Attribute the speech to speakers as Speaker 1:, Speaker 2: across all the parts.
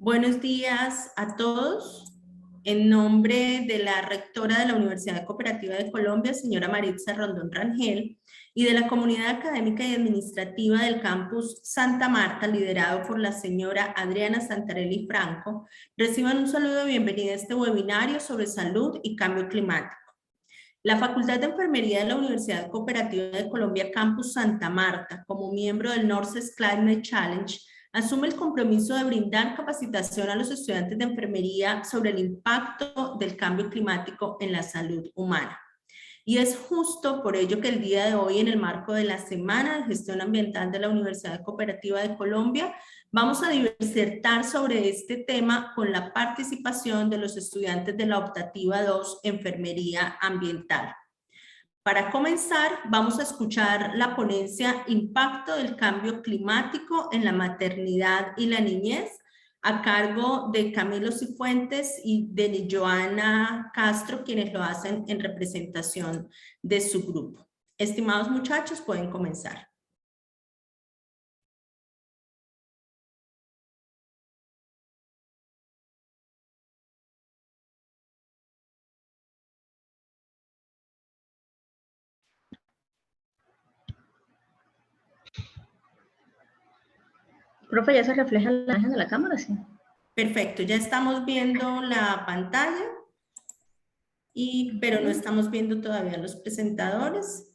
Speaker 1: Buenos días a todos. En nombre de la rectora de la Universidad Cooperativa de Colombia, señora Maritza Rondón Rangel, y de la comunidad académica y administrativa del campus Santa Marta, liderado por la señora Adriana Santarelli Franco, reciban un saludo de bienvenida a este webinario sobre salud y cambio climático. La Facultad de Enfermería de la Universidad Cooperativa de Colombia Campus Santa Marta, como miembro del Northeast Climate Challenge, asume el compromiso de brindar capacitación a los estudiantes de enfermería sobre el impacto del cambio climático en la salud humana. Y es justo por ello que el día de hoy, en el marco de la Semana de Gestión Ambiental de la Universidad Cooperativa de Colombia, vamos a disertar sobre este tema con la participación de los estudiantes de la optativa 2, Enfermería Ambiental. Para comenzar, vamos a escuchar la ponencia Impacto del Cambio Climático en la Maternidad y la Niñez, a cargo de Camilo Cifuentes y de Joana Castro, quienes lo hacen en representación de su grupo. Estimados muchachos, pueden comenzar.
Speaker 2: Profe, ¿ya se refleja la imagen de la cámara? Sí.
Speaker 1: Perfecto, ya estamos viendo la pantalla, pero no estamos viendo todavía los presentadores.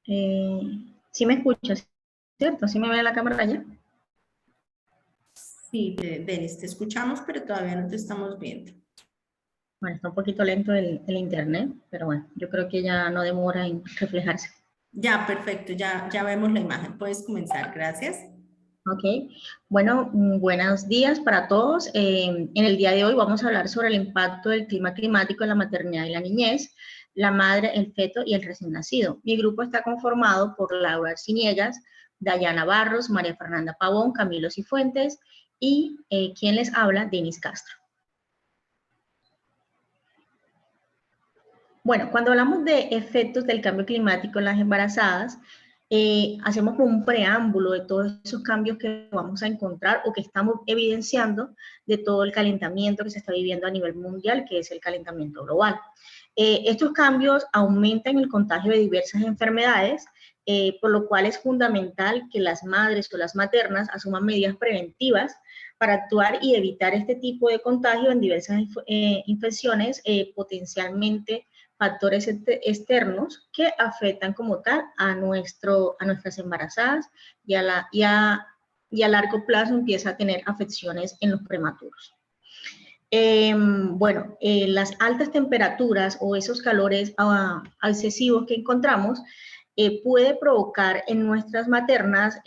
Speaker 2: Sí me escuchas, ¿cierto? ¿Sí me ve la cámara ya?
Speaker 1: Sí, Denis, te escuchamos, pero todavía no te estamos viendo.
Speaker 2: Bueno, está un poquito lento el internet, pero bueno, yo creo que ya no demora en reflejarse.
Speaker 1: Ya, perfecto, ya vemos la imagen. Puedes comenzar, gracias.
Speaker 2: Ok, bueno, buenos días para todos. En el día de hoy vamos a hablar sobre el impacto del clima climático en la maternidad y la niñez, la madre, el feto y el recién nacido. Mi grupo está conformado por Laura Arciniegas, Dayana Barros, María Fernanda Pavón, Camilo Cifuentes y quien les habla, Denis Castro. Bueno, cuando hablamos de efectos del cambio climático en las embarazadas, hacemos como un preámbulo de todos esos cambios que vamos a encontrar o que estamos evidenciando de todo el calentamiento que se está viviendo a nivel mundial, que es el calentamiento global. Estos cambios aumentan el contagio de diversas enfermedades, por lo cual es fundamental que las madres o las maternas asuman medidas preventivas para actuar y evitar este tipo de contagio en diversas infecciones potencialmente factores externos que afectan como tal a nuestras embarazadas y a largo plazo empieza a tener afecciones en los prematuros. Las altas temperaturas o esos calores excesivos que encontramos puede provocar en nuestras maternas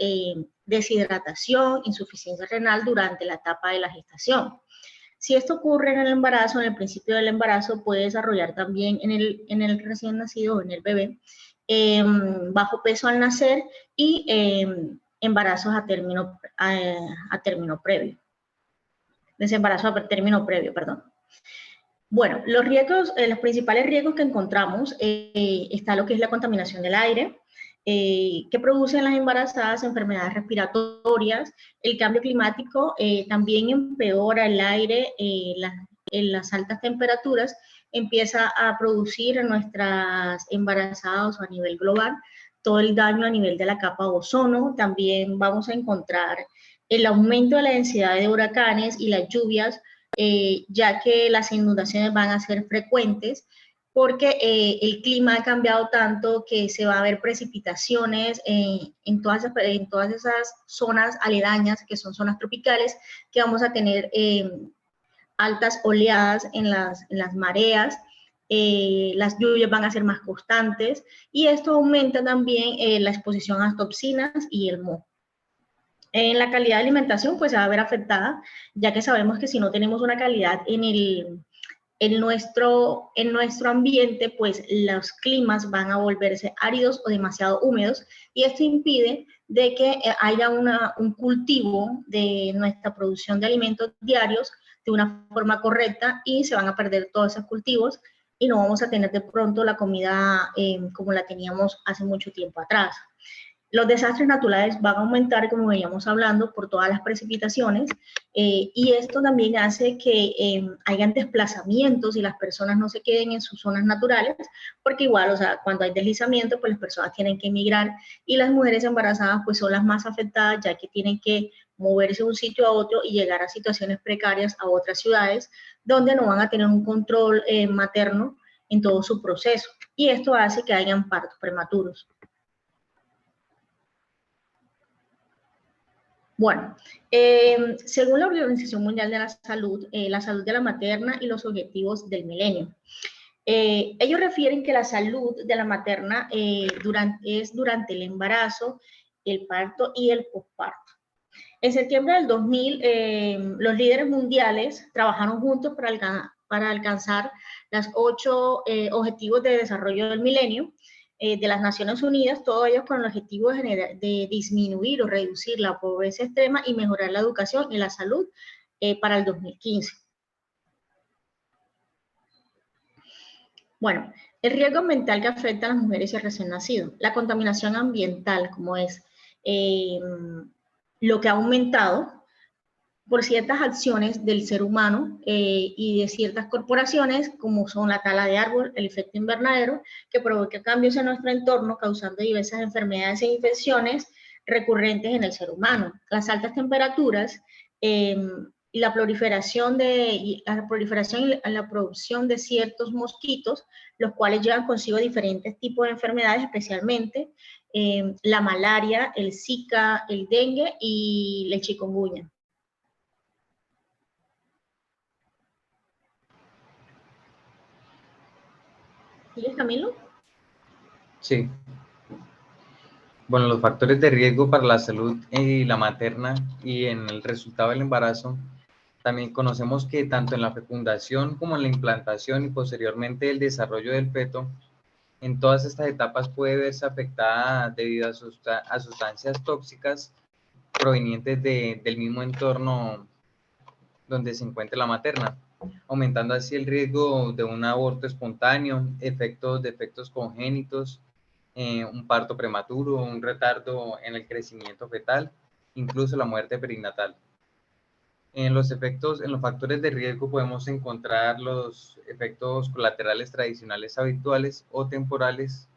Speaker 2: deshidratación, insuficiencia renal durante la etapa de la gestación. Si esto ocurre en el embarazo, en el principio del embarazo, puede desarrollar también en el recién nacido o en el bebé bajo peso al nacer y embarazos a término previo. Desembarazo a término previo, perdón. Bueno, los riesgos, los principales riesgos que encontramos está lo que es la contaminación del aire, que producen las embarazadas enfermedades respiratorias. El cambio climático también empeora el aire, en las altas temperaturas empieza a producir en nuestras embarazadas a nivel global todo el daño a nivel de la capa de ozono. También vamos a encontrar el aumento de la densidad de huracanes y las lluvias, ya que las inundaciones van a ser frecuentes, porque el clima ha cambiado tanto que se va a ver precipitaciones en todas esas zonas aledañas, que son zonas tropicales, que vamos a tener altas oleadas en las mareas, las lluvias van a ser más constantes, y esto aumenta también la exposición a toxinas y el moho. En la calidad de alimentación, pues se va a ver afectada, ya que sabemos que si no tenemos una calidad en nuestro ambiente, pues los climas van a volverse áridos o demasiado húmedos, y esto impide de que haya un cultivo de nuestra producción de alimentos diarios de una forma correcta, y se van a perder todos esos cultivos y no vamos a tener de pronto la comida como la teníamos hace mucho tiempo atrás. Los desastres naturales van a aumentar, como veníamos hablando, por todas las precipitaciones, y esto también hace que hayan desplazamientos y las personas no se queden en sus zonas naturales, porque igual, o sea, cuando hay deslizamiento, pues las personas tienen que emigrar, y las mujeres embarazadas pues son las más afectadas, ya que tienen que moverse de un sitio a otro y llegar a situaciones precarias a otras ciudades, donde no van a tener un control materno en todo su proceso, y esto hace que hayan partos prematuros. Bueno, según la Organización Mundial de la salud de la materna y los objetivos del milenio. Ellos refieren que la salud de la materna es durante el embarazo, el parto y el posparto. En septiembre del 2000, los líderes mundiales trabajaron juntos para alcanzar los 8 objetivos de desarrollo del milenio de las Naciones Unidas, todos ellos con el objetivo de disminuir o reducir la pobreza extrema y mejorar la educación y la salud para el 2015. Bueno, el riesgo ambiental que afecta a las mujeres y al recién nacido, la contaminación ambiental, como es lo que ha aumentado por ciertas acciones del ser humano y de ciertas corporaciones, como son la tala de árbol, el efecto invernadero, que provoca cambios en nuestro entorno, causando diversas enfermedades e infecciones recurrentes en el ser humano. Las altas temperaturas y la proliferación y la producción de ciertos mosquitos, los cuales llevan consigo diferentes tipos de enfermedades, especialmente la malaria, el Zika, el dengue y el chikungunya. ¿Sigues, Camilo?
Speaker 3: Sí. Bueno, los factores de riesgo para la salud y la materna y en el resultado del embarazo, también conocemos que tanto en la fecundación como en la implantación y posteriormente el desarrollo del feto, en todas estas etapas puede verse afectada debido a sustancias tóxicas provenientes del mismo entorno donde se encuentra la materna, aumentando así el riesgo de un aborto espontáneo, defectos congénitos, un parto prematuro, un retardo en el crecimiento fetal, incluso la muerte perinatal. En los factores de riesgo podemos encontrar los efectos colaterales tradicionales habituales o temporales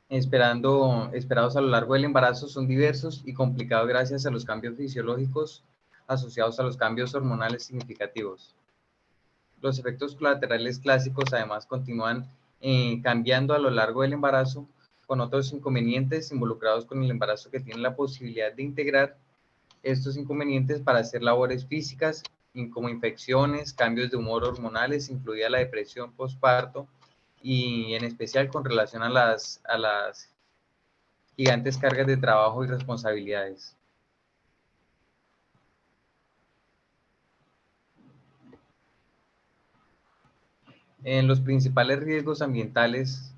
Speaker 3: esperados a lo largo del embarazo son diversos y complicados gracias a los cambios fisiológicos asociados a los cambios hormonales significativos. Los efectos colaterales clásicos además continúan cambiando a lo largo del embarazo con otros inconvenientes involucrados con el embarazo que tienen la posibilidad de integrar estos inconvenientes para hacer labores físicas como infecciones, cambios de humor hormonales, incluida la depresión postparto y en especial con relación a las gigantes cargas de trabajo y responsabilidades. En los principales riesgos ambientales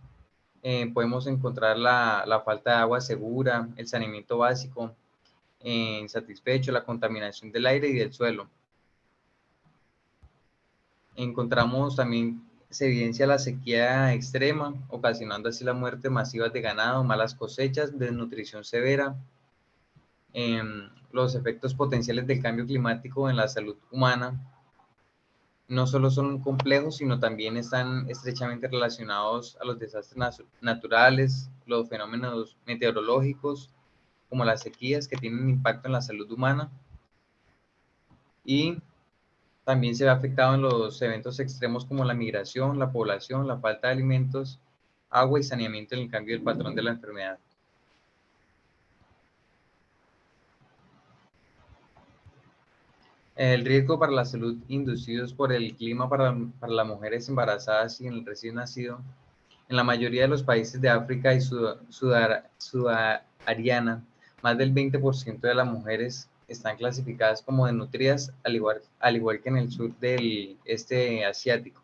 Speaker 3: podemos encontrar la falta de agua segura, el saneamiento básico insatisfecho, la contaminación del aire y del suelo. Encontramos también, se evidencia la sequía extrema, ocasionando así la muerte masiva de ganado, malas cosechas, desnutrición severa, los efectos potenciales del cambio climático en la salud humana. No solo son complejos, sino también están estrechamente relacionados a los desastres naturales, los fenómenos meteorológicos, como las sequías, que tienen impacto en la salud humana. Y también se ve afectado en los eventos extremos como la migración, la población, la falta de alimentos, agua y saneamiento en el cambio del patrón de la enfermedad. El riesgo para la salud inducidos por el clima para las mujeres embarazadas y en el recién nacido. En la mayoría de los países de África y Sudahariana, más del 20% de las mujeres están clasificadas como desnutridas, al igual que en el sur del este asiático.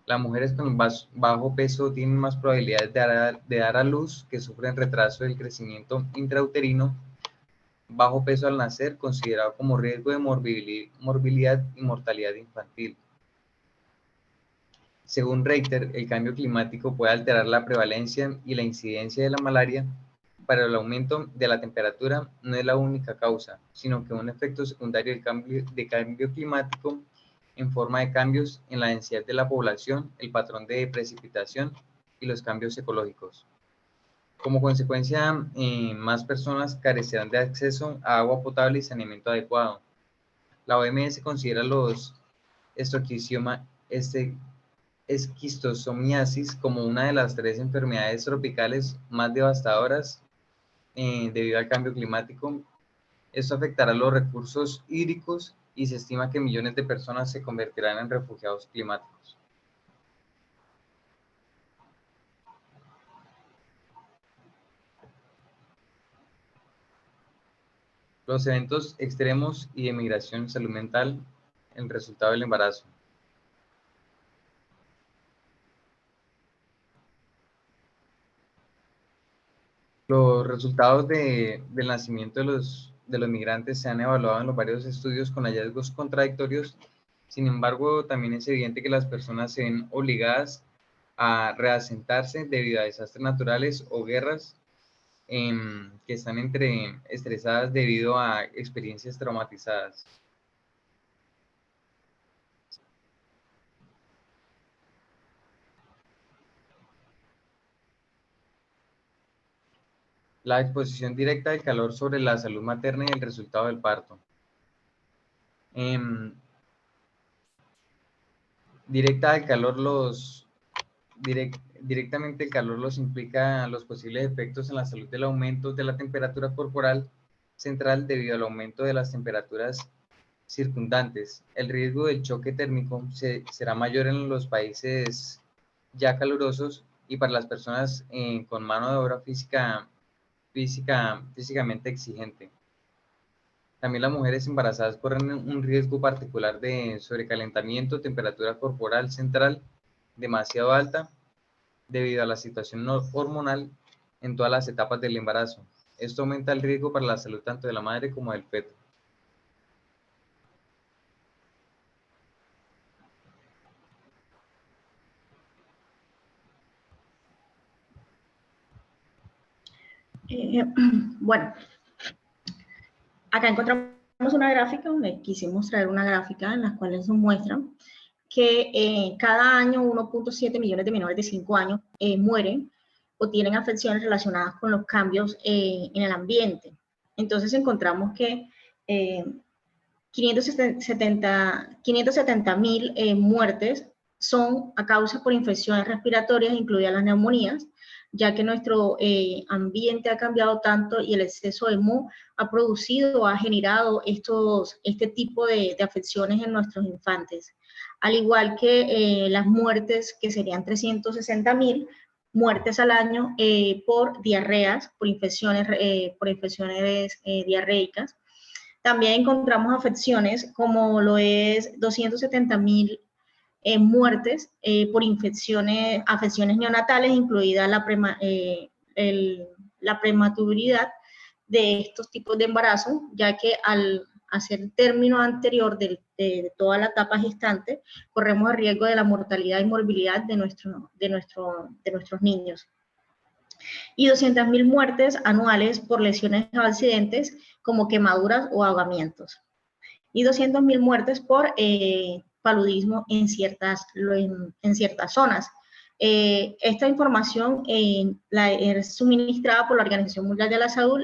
Speaker 3: Las mujeres con bajo peso tienen más probabilidades de dar a luz, que sufren retraso del crecimiento intrauterino, bajo peso al nacer, considerado como riesgo de morbilidad y mortalidad infantil. Según Reiter, el cambio climático puede alterar la prevalencia y la incidencia de la malaria, pero el aumento de la temperatura no es la única causa, sino que un efecto secundario del cambio climático en forma de cambios en la densidad de la población, el patrón de precipitación y los cambios ecológicos. Como consecuencia, más personas carecerán de acceso a agua potable y saneamiento adecuado. La OMS considera los esquistosomiasis como una de las 3 enfermedades tropicales más devastadoras debido al cambio climático. Esto afectará los recursos hídricos y se estima que millones de personas se convertirán en refugiados climáticos. Los eventos extremos y de migración en salud mental, el resultado del embarazo. Los resultados del nacimiento de los migrantes se han evaluado en los varios estudios con hallazgos contradictorios. Sin embargo, también es evidente que las personas se ven obligadas a reasentarse debido a desastres naturales o guerras que están estresadas debido a experiencias traumatizadas. La exposición directa del calor sobre la salud materna y el resultado del parto. Directamente el calor los implica los posibles efectos en la salud del aumento de la temperatura corporal central debido al aumento de las temperaturas circundantes. El riesgo del choque térmico será mayor en los países ya calurosos y para las personas con mano de obra físicamente exigente. También las mujeres embarazadas corren un riesgo particular de sobrecalentamiento, temperatura corporal central demasiado alta debido a la situación hormonal en todas las etapas del embarazo. Esto aumenta el riesgo para la salud tanto de la madre como del feto.
Speaker 2: Bueno, acá encontramos una gráfica donde quisimos traer una gráfica en la cual nos muestran que cada año 1.7 millones de menores de 5 años mueren o tienen afecciones relacionadas con los cambios en el ambiente. Entonces encontramos que 570.000 muertes son a causa por infecciones respiratorias, incluidas las neumonías, ya que nuestro ambiente ha cambiado tanto y el exceso de moho ha generado este tipo de afecciones en nuestros infantes. Al igual que las muertes, que serían 360.000 muertes al año por diarreas, por infecciones diarreicas. También encontramos afecciones como lo es 270.000 muertes por afecciones neonatales, incluida la prematuridad de estos tipos de embarazo, ya que al hacer el término anterior de toda la etapa gestante, corremos el riesgo de la mortalidad y morbilidad de nuestros niños. Y 200.000 muertes anuales por lesiones o accidentes como quemaduras o ahogamientos. Y 200.000 muertes por paludismo en ciertas zonas. Esta información la es suministrada por la Organización Mundial de la Salud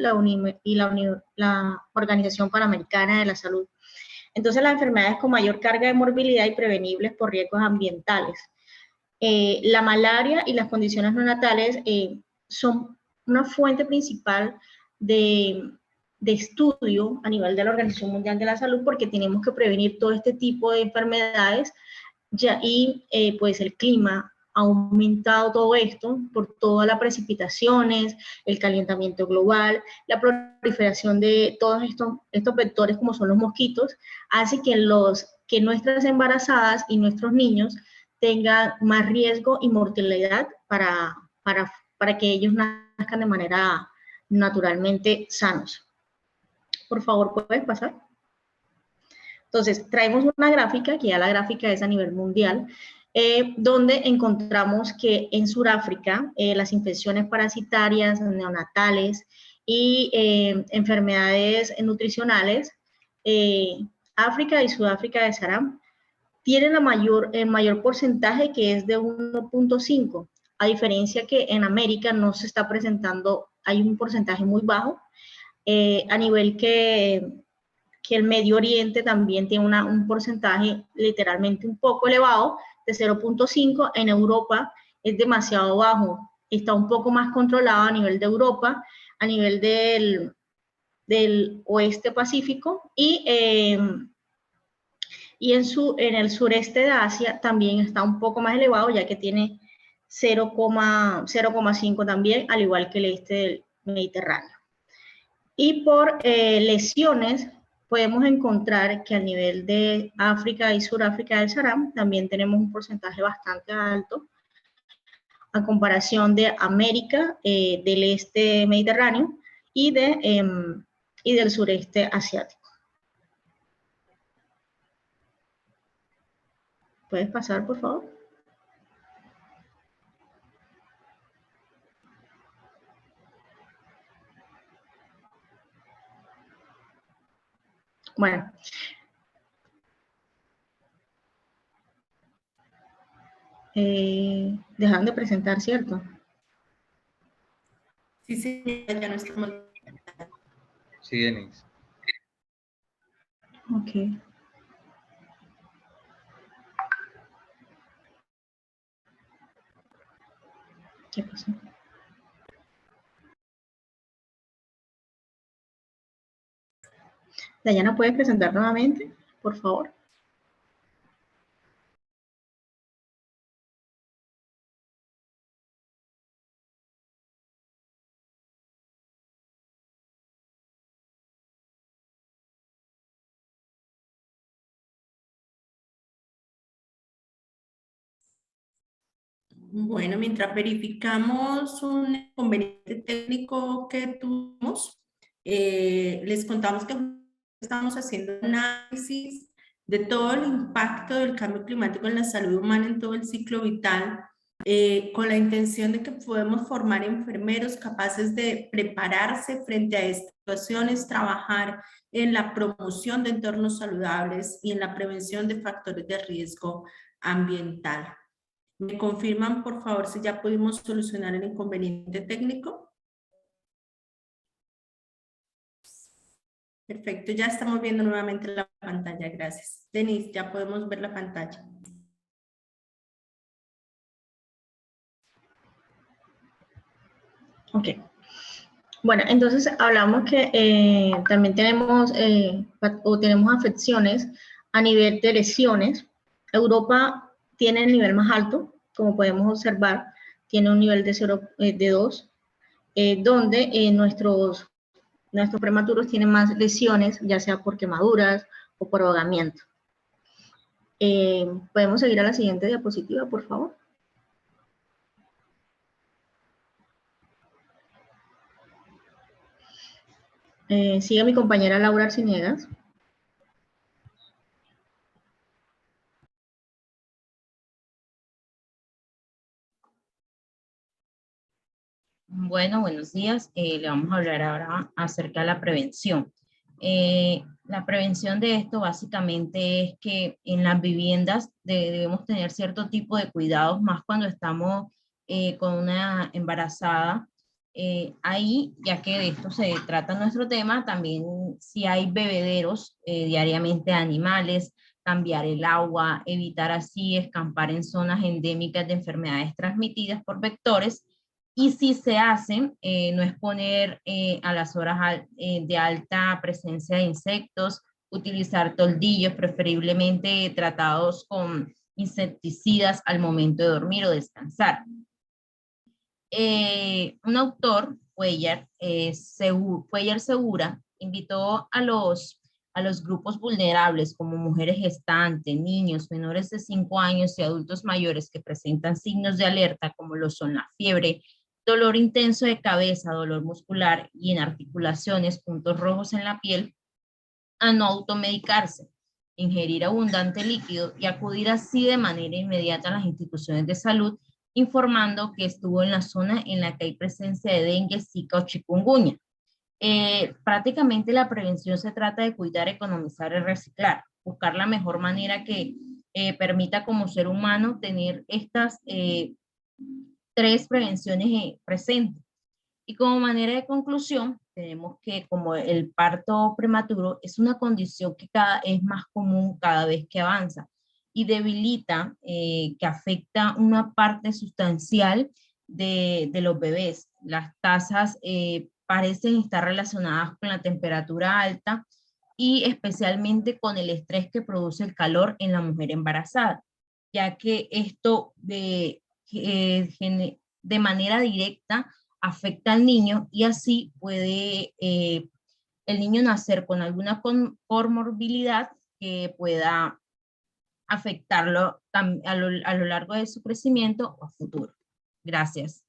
Speaker 2: y la Organización Panamericana de la Salud. Entonces, las enfermedades con mayor carga de morbilidad y prevenibles por riesgos ambientales. La malaria y las condiciones neonatales son una fuente principal de estudio a nivel de la Organización Mundial de la Salud, porque tenemos que prevenir todo este tipo de enfermedades pues el clima ha aumentado todo esto por todas las precipitaciones, el calentamiento global, la proliferación de todos estos vectores como son los mosquitos, hace que nuestras embarazadas y nuestros niños tengan más riesgo y mortalidad para que ellos nazcan de manera naturalmente sanos. Por favor, ¿puedes pasar? Entonces, traemos una gráfica, que ya la gráfica es a nivel mundial, donde encontramos que en Sudáfrica las infecciones parasitarias, neonatales y enfermedades nutricionales, África y Sudáfrica de Sahara tienen el mayor porcentaje, que es de 1.5, a diferencia que en América no se está presentando, hay un porcentaje muy bajo, a nivel que el Medio Oriente también tiene un porcentaje literalmente un poco elevado, de 0.5, en Europa es demasiado bajo, está un poco más controlado a nivel de Europa, a nivel del oeste pacífico, y en el sureste de Asia también está un poco más elevado, ya que tiene 0,5 también, al igual que el este del Mediterráneo. Y por lesiones, podemos encontrar que a nivel de África y Sudáfrica del Sahara también tenemos un porcentaje bastante alto a comparación de América, del este mediterráneo y del sureste asiático. ¿Puedes pasar, por favor? Bueno. Dejaron de presentar, ¿cierto?
Speaker 1: Sí, señora, ya no estamos.
Speaker 3: Sí, Denise.
Speaker 2: Ok. ¿Qué pasó? Dayana, ¿puedes presentar nuevamente, por favor?
Speaker 1: Bueno, mientras verificamos un inconveniente técnico que tuvimos, les contamos que estamos haciendo un análisis de todo el impacto del cambio climático en la salud humana en todo el ciclo vital, con la intención de que podemos formar enfermeros capaces de prepararse frente a estas situaciones, trabajar en la promoción de entornos saludables y en la prevención de factores de riesgo ambiental. ¿Me confirman, por favor, si ya pudimos solucionar el inconveniente técnico? Perfecto, ya estamos viendo nuevamente la pantalla, gracias. Denise, ya podemos ver la pantalla.
Speaker 2: Ok. Bueno, entonces hablamos que también tenemos afecciones a nivel de lesiones. Europa tiene el nivel más alto, como podemos observar, tiene un nivel de 2, donde nuestros prematuros tienen más lesiones, ya sea por quemaduras o por ahogamiento. ¿Podemos seguir a la siguiente diapositiva, por favor? Sigue mi compañera Laura Arciniegas.
Speaker 4: Bueno, buenos días. Le vamos a hablar ahora acerca de la prevención. La prevención de esto básicamente es que en las viviendas debemos tener cierto tipo de cuidados, más cuando estamos con una embarazada. Ahí, ya que de esto se trata nuestro tema, también si hay bebederos diariamente de animales, cambiar el agua, evitar así escampar en zonas endémicas de enfermedades transmitidas por vectores. Y si se hacen, no exponer a las horas de alta presencia de insectos, utilizar toldillos, preferiblemente tratados con insecticidas al momento de dormir o descansar. Un autor, Cuellar Segura, invitó a los grupos vulnerables como mujeres gestantes, niños menores de 5 años y adultos mayores que presentan signos de alerta como lo son la fiebre, dolor intenso de cabeza, dolor muscular y en articulaciones, puntos rojos en la piel, a no automedicarse. ingerir abundante líquido y acudir así de manera inmediata a las instituciones de salud, informando que estuvo en la zona en la que hay presencia de dengue, zika o chikungunya. Prácticamente la prevención se trata de cuidar, economizar y reciclar, buscar la mejor manera que permita como ser humano tener estas tres prevenciones presentes. Y como manera de conclusión, tenemos que como el parto prematuro es una condición que es más común cada vez que avanza y debilita, que afecta una parte sustancial de los bebés. Las tasas parecen estar relacionadas con la temperatura alta y especialmente con el estrés que produce el calor en la mujer embarazada, ya que esto de manera directa afecta al niño y así puede el niño nacer con alguna comorbilidad que pueda afectarlo a lo largo de su crecimiento o a futuro. Gracias.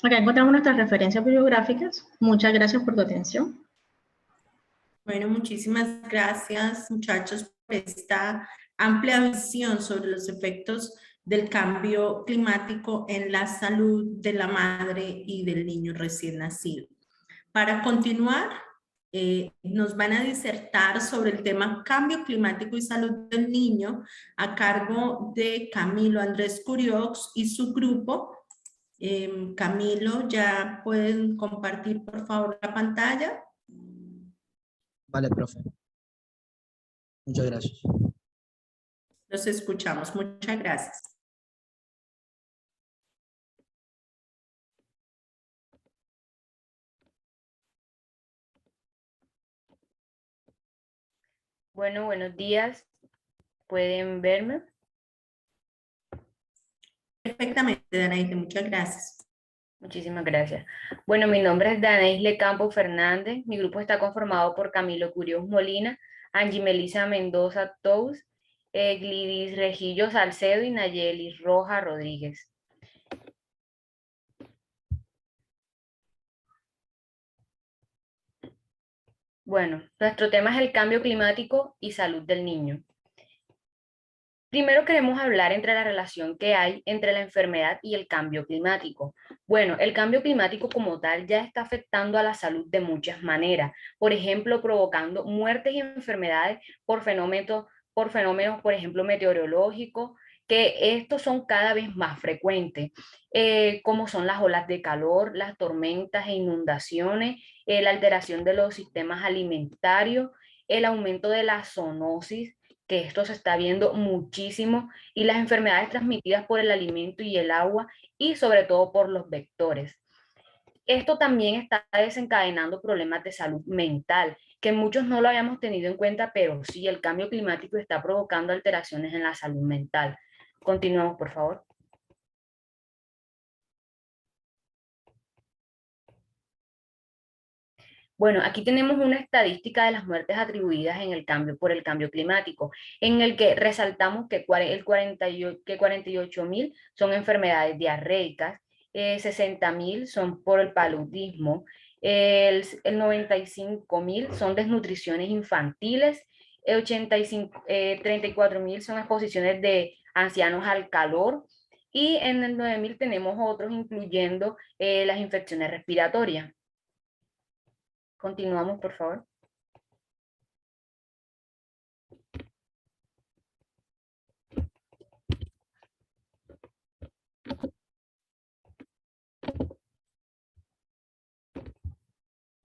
Speaker 2: Acá encontramos nuestras referencias bibliográficas. Muchas gracias por tu atención.
Speaker 1: Bueno, muchísimas gracias, muchachos, por esta amplia visión sobre los efectos del cambio climático en la salud de la madre y del niño recién nacido. Para continuar, nos van a disertar sobre el tema cambio climático y salud del niño a cargo de Camilo Andrés Curiox y su grupo. Camilo, ¿ya pueden compartir por favor la pantalla?
Speaker 5: Vale, profe. Muchas gracias.
Speaker 1: Los escuchamos. Muchas gracias.
Speaker 6: Bueno, buenos días. ¿Pueden verme?
Speaker 1: Perfectamente, Danaíde. Muchas gracias.
Speaker 6: Muchísimas gracias. Bueno, mi nombre es Danaíde Campos Fernández. Mi grupo está conformado por Camilo Curios Molina, Angie Melisa Mendoza Tous, Glidis Regillo Salcedo y Nayeli Roja Rodríguez. Bueno, nuestro tema es el cambio climático y salud del niño. Primero queremos hablar entre la relación que hay entre la enfermedad y el cambio climático. Bueno, el cambio climático como tal ya está afectando a la salud de muchas maneras. Por ejemplo, provocando muertes y enfermedades por fenómenos, por ejemplo, meteorológicos, que estos son cada vez más frecuentes, como son las olas de calor, las tormentas e inundaciones, la alteración de los sistemas alimentarios, el aumento de la zoonosis, que esto se está viendo muchísimo, y las enfermedades transmitidas por el alimento y el agua, y sobre todo por los vectores. Esto también está desencadenando problemas de salud mental, que muchos no lo habíamos tenido en cuenta, pero sí, el cambio climático está provocando alteraciones en la salud mental. Continuamos, por favor. Bueno, aquí tenemos una estadística de las muertes atribuidas por el cambio climático, en el que resaltamos que 48.000 son enfermedades diarreicas, 60.000 son por el paludismo, el 95.000 son desnutriciones infantiles, 34.000 son exposiciones de ancianos al calor, y en el 9.000 tenemos otros, incluyendo las infecciones respiratorias. Continuamos, por favor.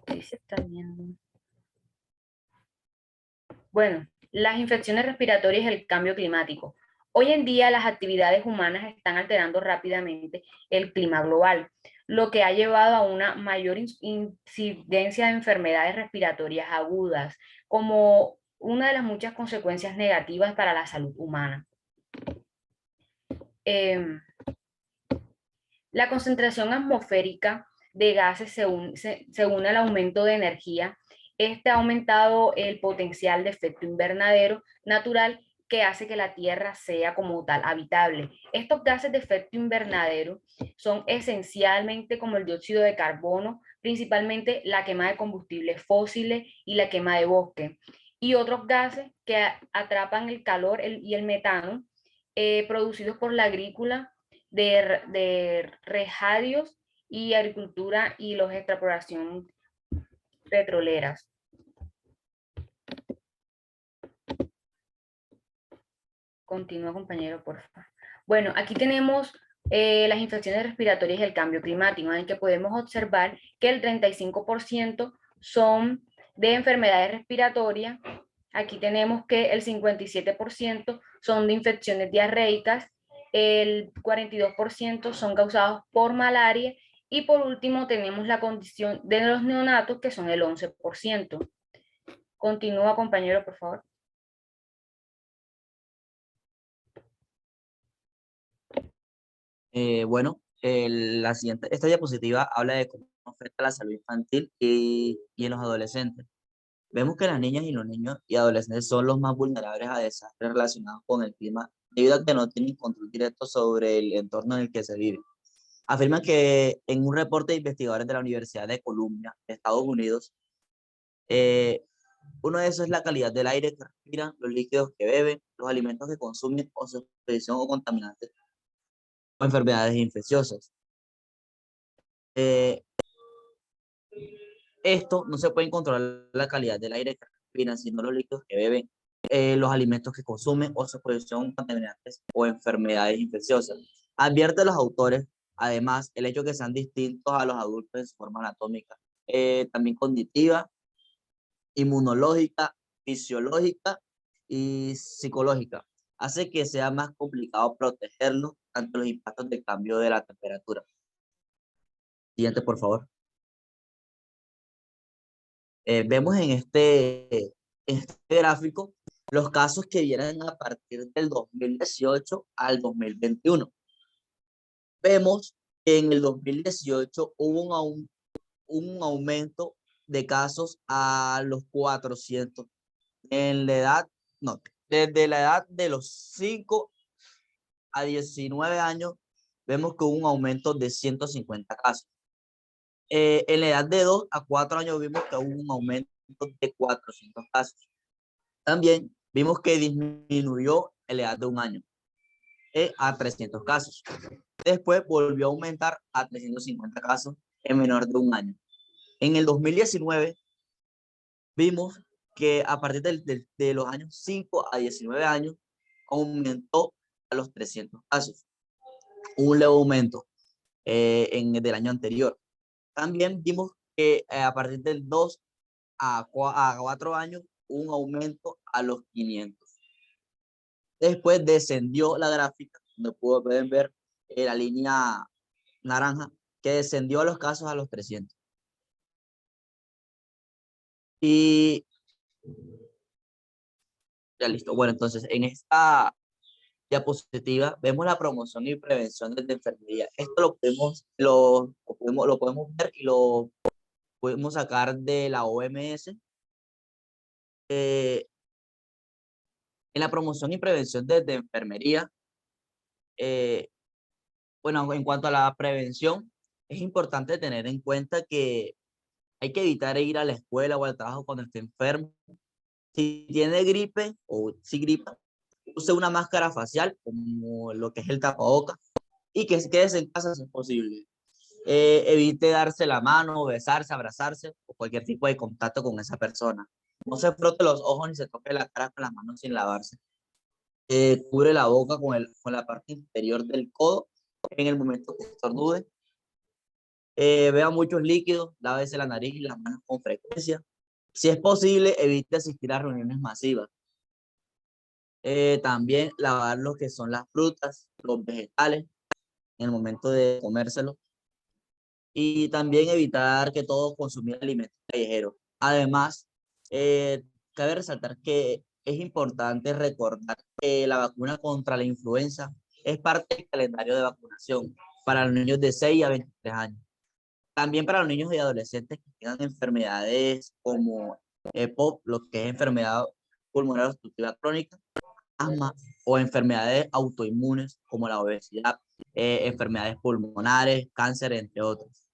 Speaker 6: Sí, se está viendo. Bueno, las infecciones respiratorias y el cambio climático. Hoy en día las actividades humanas están alterando rápidamente el clima global, lo que ha llevado a una mayor incidencia de enfermedades respiratorias agudas, como una de las muchas consecuencias negativas para la salud humana. La concentración atmosférica de gases se une al aumento de energía. Este ha aumentado el potencial de efecto invernadero natural que hace que la Tierra sea como tal habitable. Estos gases de efecto invernadero son esencialmente como el dióxido de carbono, principalmente la quema de combustibles fósiles y la quema de bosque, y otros gases que atrapan el calor y el metano producidos por la agrícola de rejadios y agricultura y los exploración petroleras. Continúa, compañero, por favor. Bueno, aquí tenemos las infecciones respiratorias y el cambio climático, en que podemos observar que el 35% son de enfermedades respiratorias. Aquí tenemos que el 57% son de infecciones diarreicas, el 42% son causados por malaria y por último tenemos la condición de los neonatos, que son el 11%. Continúa, compañero, por favor.
Speaker 7: Esta diapositiva habla de cómo afecta la salud infantil y en los adolescentes. Vemos que las niñas y los niños y adolescentes son los más vulnerables a desastres relacionados con el clima, debido a que no tienen control directo sobre el entorno en el que se vive. Afirman que en un reporte de investigadores de la Universidad de Columbia, de Estados Unidos, uno de esos es la calidad del aire que respiran, los líquidos que beben, los alimentos que consumen o su exposición o contaminantes o enfermedades infecciosas. Esto no se puede controlar la calidad del aire que respiran, sino los líquidos que beben, los alimentos que consumen o su exposición a contaminantes o enfermedades infecciosas. Advierte a los autores, además, el hecho de que sean distintos a los adultos en su forma anatómica, también cognitiva, inmunológica, fisiológica y psicológica. Hace que sea más complicado protegerlos ante los impactos del cambio de la temperatura. Siguiente, por favor. Vemos en este gráfico los casos que vienen a partir del 2018 al 2021. Vemos que en el 2018 hubo un aumento de casos a los 400. En la edad, no, desde la edad de los 5 a 19 años, vemos que hubo un aumento de 150 casos. En la edad de 2 a 4 años vimos que hubo un aumento de 400 casos. También vimos que disminuyó en la edad de 1 año a 300 casos. Después volvió a aumentar a 350 casos en menor de 1 año. En el 2019 vimos que a partir de los años 5 a 19 años aumentó a los 300 casos. Un leve aumento del año anterior. También vimos que a partir del 2 a 4 años un aumento a los 500. Después descendió la gráfica, donde pueden ver la línea naranja, que descendió a los casos a los 300. Y ya listo. Bueno, entonces en esta diapositiva vemos la promoción y prevención de enfermería. Esto lo podemos ver y lo podemos sacar de la OMS. En la promoción y prevención de enfermería, bueno, en cuanto a la prevención, es importante tener en cuenta que hay que evitar ir a la escuela o al trabajo cuando esté enfermo. Si tiene gripe o si gripa, use una máscara facial, como lo que es el tapabocas, y que se quede en casa si es posible. Evite darse la mano, besarse, abrazarse o cualquier tipo de contacto con esa persona. No se frote los ojos ni se toque la cara con las manos sin lavarse. Cubre la boca con la parte inferior del codo en el momento que estornude. Vea muchos líquidos, lávese la nariz y las manos con frecuencia. Si es posible, evite asistir a reuniones masivas. También lavar lo que son las frutas, los vegetales, en el momento de comérselos. Y también evitar que todos consumir alimentos callejeros. Además, cabe resaltar que es importante recordar que la vacuna contra la influenza es parte del calendario de vacunación para los niños de 6 a 23 años. También para los niños y adolescentes que tengan enfermedades como EPOC, lo que es enfermedad pulmonar obstructiva crónica, asma o enfermedades autoinmunes como la obesidad, enfermedades pulmonares, cáncer, entre otros.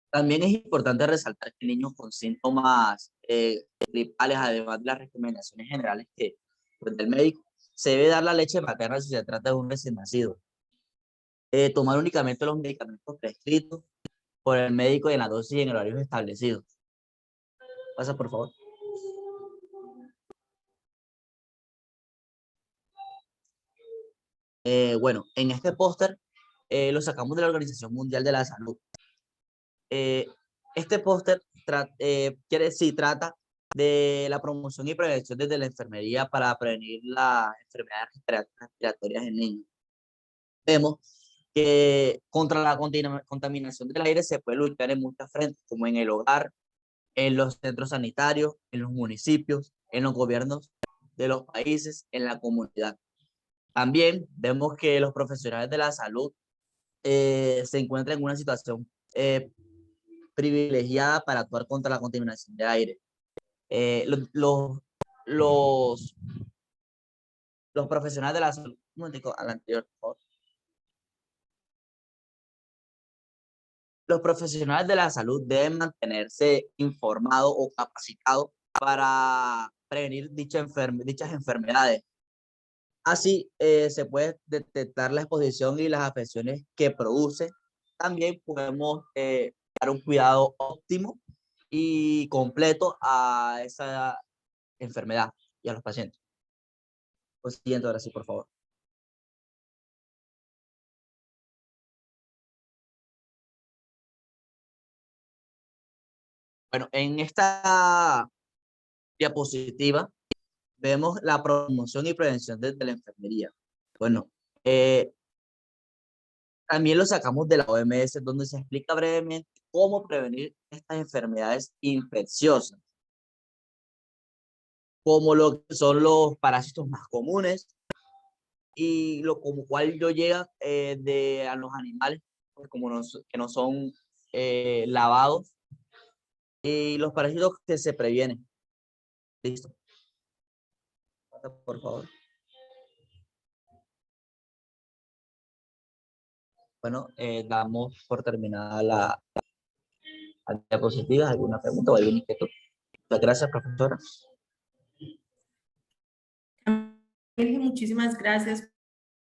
Speaker 7: También es importante resaltar que niños con síntomas gripales, además de las recomendaciones generales que pues, del médico, se debe dar la leche materna si se trata de un recién nacido. Tomar únicamente los medicamentos prescritos por el médico y en la dosis y en horarios establecidos. Pasa, por favor. Bueno, en este póster lo sacamos de la Organización Mundial de la Salud. Este póster trata de la promoción y prevención desde la enfermería para prevenir las enfermedades respiratorias en niños. Vemos que contra la contaminación del aire se puede luchar en muchas frentes, como en el hogar, en los centros sanitarios, en los municipios, en los gobiernos de los países, en la comunidad. También vemos que los profesionales de la salud se encuentran en una situación privilegiada para actuar contra la contaminación del aire. Los, los profesionales de la salud, un momentico, al anterior, por favor. Los profesionales de la salud deben mantenerse informados o capacitados para prevenir dichas enfermedades. Así se puede detectar la exposición y las afecciones que produce. También podemos dar un cuidado óptimo y completo a esa enfermedad y a los pacientes. Pues siguiente, ahora sí, por favor. Bueno, en esta diapositiva vemos la promoción y prevención desde la enfermería. Bueno, también lo sacamos de la OMS, donde se explica brevemente cómo prevenir estas enfermedades infecciosas, como lo que son los parásitos más comunes y como cual yo llega a los animales, pues como que no son lavados, y los parásitos que se previenen. Listo. Por favor. Bueno, damos por terminada la diapositiva. ¿Alguna pregunta o alguna inquietud? Muchas gracias, profesora.
Speaker 1: Muchísimas gracias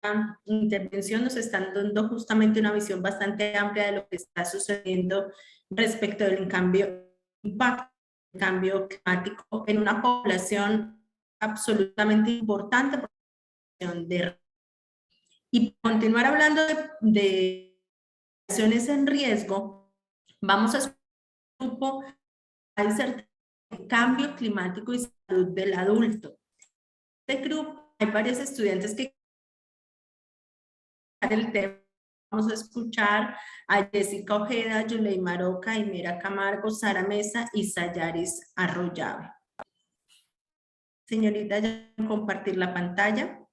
Speaker 1: por la intervención. Nos están dando justamente una visión bastante amplia de lo que está sucediendo respecto del impacto del cambio climático en una población absolutamente importante. Y continuar hablando de poblaciones en riesgo, vamos a escuchar un grupo de cambio climático y salud del adulto. Este grupo hay varios estudiantes que el tema. Vamos a escuchar a Jessica Ojeda, Yuley Maroca, Imera Camargo, Sara Mesa y Sayaris Arroyave. Señorita, ¿ya pueden compartir la pantalla?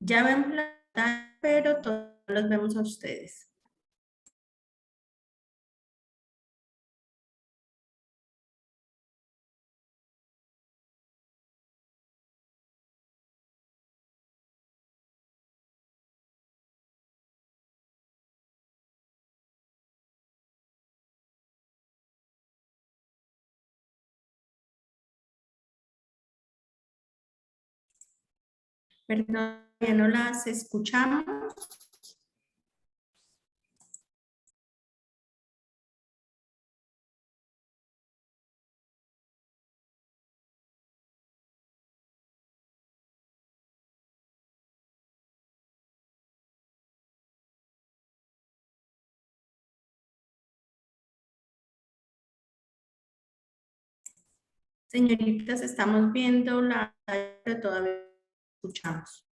Speaker 1: Ya vemos la pantalla, pero todos los vemos a ustedes. Perdón, ya no las escuchamos. Señoritas, estamos viendo la pantalla, pero todavía no escuchamos.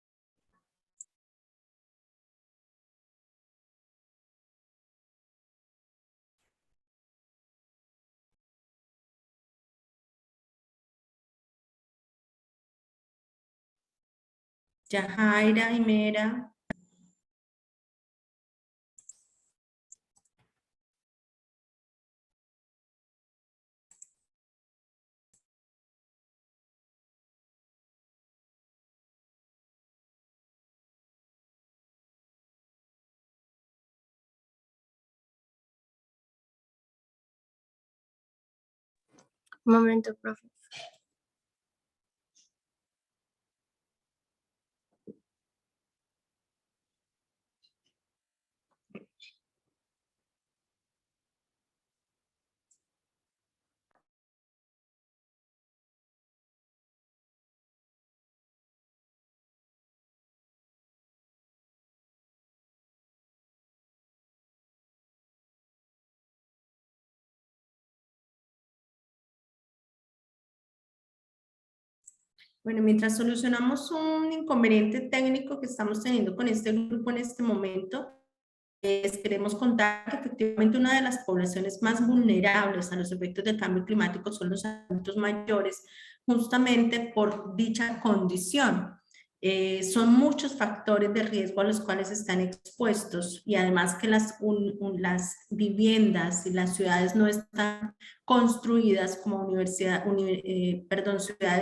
Speaker 1: Yajaira, Jimera.
Speaker 8: Un momento, profe.
Speaker 1: Bueno, mientras solucionamos un inconveniente técnico que estamos teniendo con este grupo en este momento, les queremos contar que efectivamente una de las poblaciones más vulnerables a los efectos del cambio climático son los adultos mayores, justamente por dicha condición. Son muchos factores de riesgo a los cuales están expuestos y además que las viviendas y las ciudades no están construidas como ciudades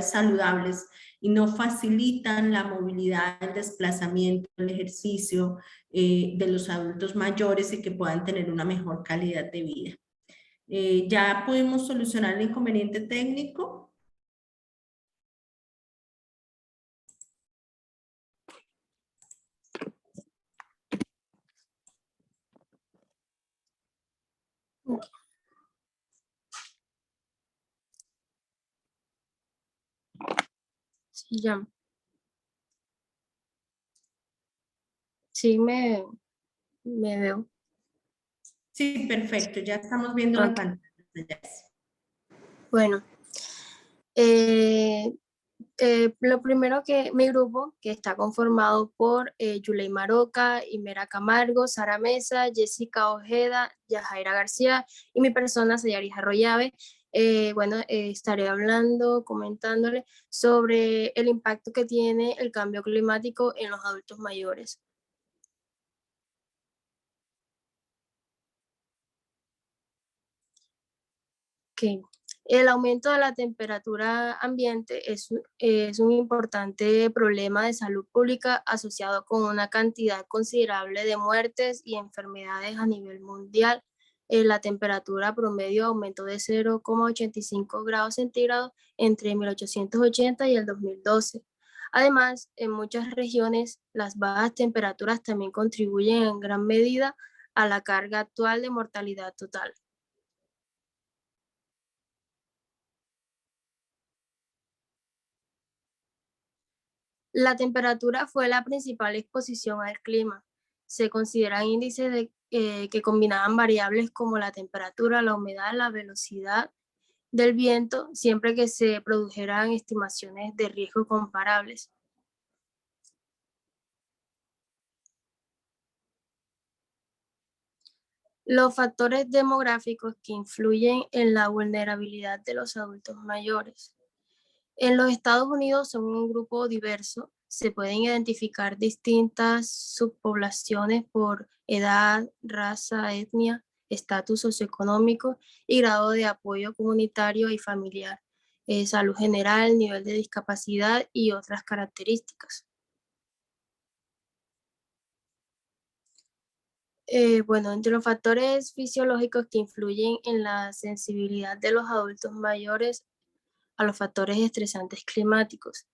Speaker 1: saludables y no facilitan la movilidad, el desplazamiento, el ejercicio de los adultos mayores y que puedan tener una mejor calidad de vida. Ya pudimos solucionar el inconveniente técnico.
Speaker 8: Sí, ya. Sí, me veo.
Speaker 1: Sí, perfecto, ya estamos viendo la
Speaker 8: Ok.
Speaker 1: pantalla.
Speaker 8: Bueno, lo primero que mi grupo, que está conformado por Yuley Maroca, Imera Camargo, Sara Mesa, Jessica Ojeda, Yajaira García y mi persona, Sayaris Arroyave, estaré hablando, comentándole sobre el impacto que tiene el cambio climático en los adultos mayores. Okay. El aumento de la temperatura ambiente es un importante problema de salud pública asociado con una cantidad considerable de muertes y enfermedades a nivel mundial. La temperatura promedio aumentó de 0,85 grados centígrados entre 1880 y el 2012. Además, en muchas regiones, las bajas temperaturas también contribuyen en gran medida a la carga actual de mortalidad total. La temperatura fue la principal exposición al clima. Se consideran índices que combinaban variables como la temperatura, la humedad, la velocidad del viento, siempre que se produjeran estimaciones de riesgo comparables. Los factores demográficos que influyen en la vulnerabilidad de los adultos mayores. En los Estados Unidos son un grupo diverso. Se pueden identificar distintas subpoblaciones por edad, raza, etnia, estatus socioeconómico y grado de apoyo comunitario y familiar, salud general, nivel de discapacidad y otras características. Entre los factores fisiológicos que influyen en la sensibilidad de los adultos mayores a los factores estresantes climáticos.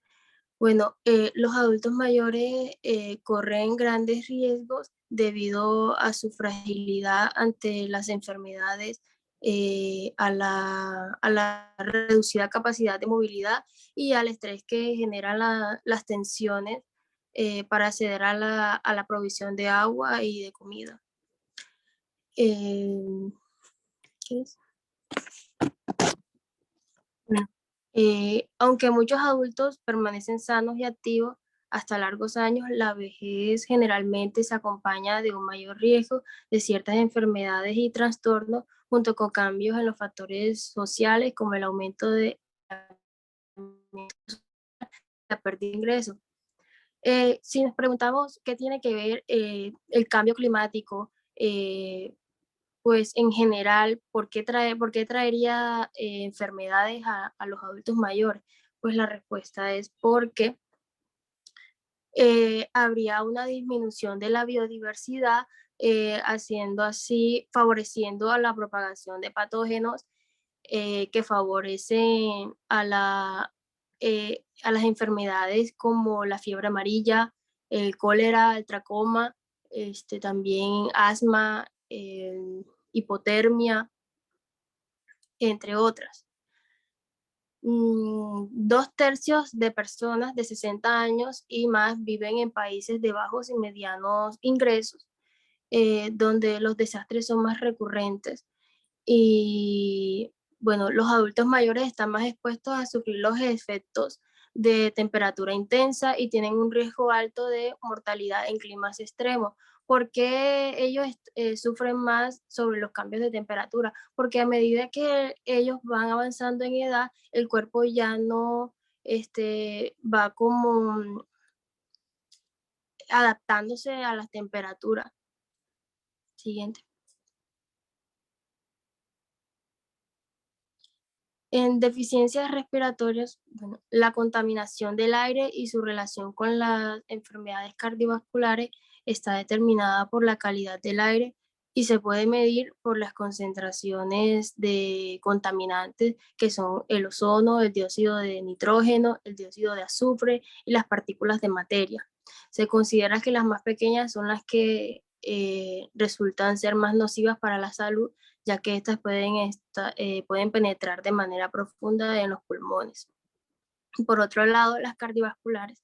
Speaker 8: Los adultos mayores corren grandes riesgos debido a su fragilidad ante las enfermedades, a la reducida capacidad de movilidad y al estrés que generan las tensiones para acceder a la provisión de agua y de comida. ¿Qué es? Aunque muchos adultos permanecen sanos y activos hasta largos años, la vejez generalmente se acompaña de un mayor riesgo de ciertas enfermedades y trastornos, junto con cambios en los factores sociales como el aumento de la pérdida de ingresos. Si nos preguntamos qué tiene que ver el cambio climático, pues en general, por qué traería enfermedades a los adultos mayores? Pues la respuesta es porque habría una disminución de la biodiversidad, haciendo así, favoreciendo a la propagación de patógenos que favorecen a las enfermedades como la fiebre amarilla, el cólera, el tracoma, también asma, hipotermia, entre otras. 2/3 de personas de 60 años y más viven en países de bajos y medianos ingresos, donde los desastres son más recurrentes. Y bueno, los adultos mayores están más expuestos a sufrir los efectos de temperatura intensa y tienen un riesgo alto de mortalidad en climas extremos. ¿Por qué ellos sufren más sobre los cambios de temperatura? Porque a medida que ellos van avanzando en edad, el cuerpo ya no va como adaptándose a las temperaturas. Siguiente. En deficiencias respiratorias, bueno, la contaminación del aire y su relación con las enfermedades cardiovasculares está determinada por la calidad del aire y se puede medir por las concentraciones de contaminantes que son el ozono, el dióxido de nitrógeno, el dióxido de azufre y las partículas de materia. Se considera que las más pequeñas son las que resultan ser más nocivas para la salud, ya que estas pueden penetrar de manera profunda en los pulmones. Por otro lado, las cardiovasculares.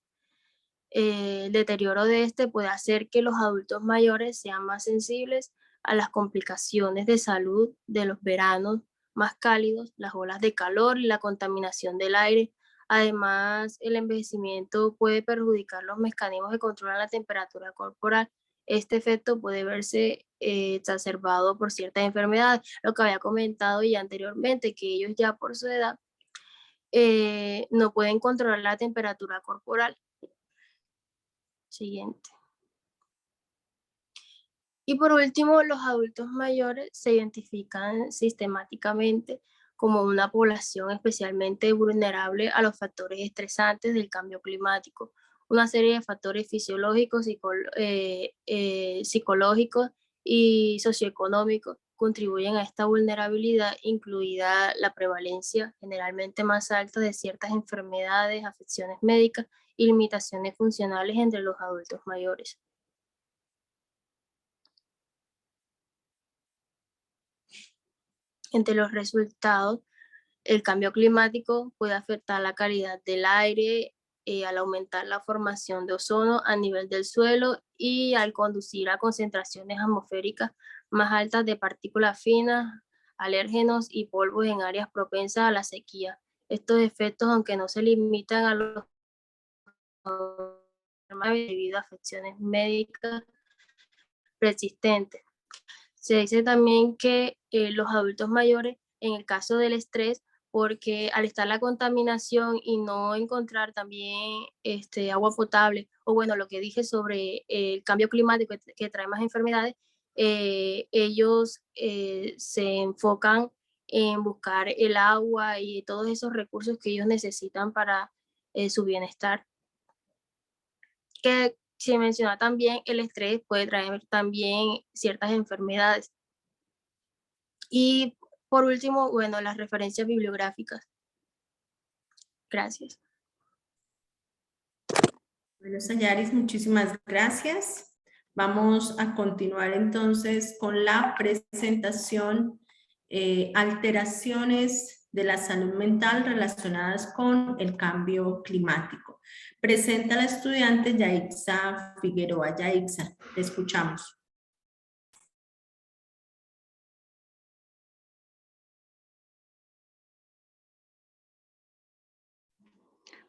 Speaker 8: El deterioro de este puede hacer que los adultos mayores sean más sensibles a las complicaciones de salud de los veranos más cálidos, las olas de calor y la contaminación del aire. Además, el envejecimiento puede perjudicar los mecanismos que controlan la temperatura corporal. Este efecto puede verse exacerbado por ciertas enfermedades, lo que había comentado ya anteriormente, que ellos ya por su edad no pueden controlar la temperatura corporal. Siguiente. Y por último, los adultos mayores se identifican sistemáticamente como una población especialmente vulnerable a los factores estresantes del cambio climático. Una serie de factores fisiológicos, psicológicos y socioeconómicos contribuyen a esta vulnerabilidad, incluida la prevalencia generalmente más alta de ciertas enfermedades, afecciones médicas y limitaciones funcionales entre los adultos mayores. Entre los resultados, el cambio climático puede afectar la calidad del aire al aumentar la formación de ozono a nivel del suelo y al conducir a concentraciones atmosféricas más altas de partículas finas, alérgenos y polvos en áreas propensas a la sequía. Estos efectos, aunque no se limitan a los debido a afecciones médicas persistentes. Se dice también que los adultos mayores, en el caso del estrés, porque al estar la contaminación y no encontrar también agua potable, o bueno, lo que dije sobre el cambio climático que trae más enfermedades, ellos se enfocan en buscar el agua y todos esos recursos que ellos necesitan para su bienestar. Que se menciona también, el estrés puede traer también ciertas enfermedades. Y por último, bueno, las referencias bibliográficas. Gracias.
Speaker 1: Bueno, Sayaris, muchísimas gracias. Vamos a continuar entonces con la presentación, alteraciones de la salud mental relacionadas con el cambio climático. Presenta la estudiante Yaixa Figueroa. Yaixa, te escuchamos.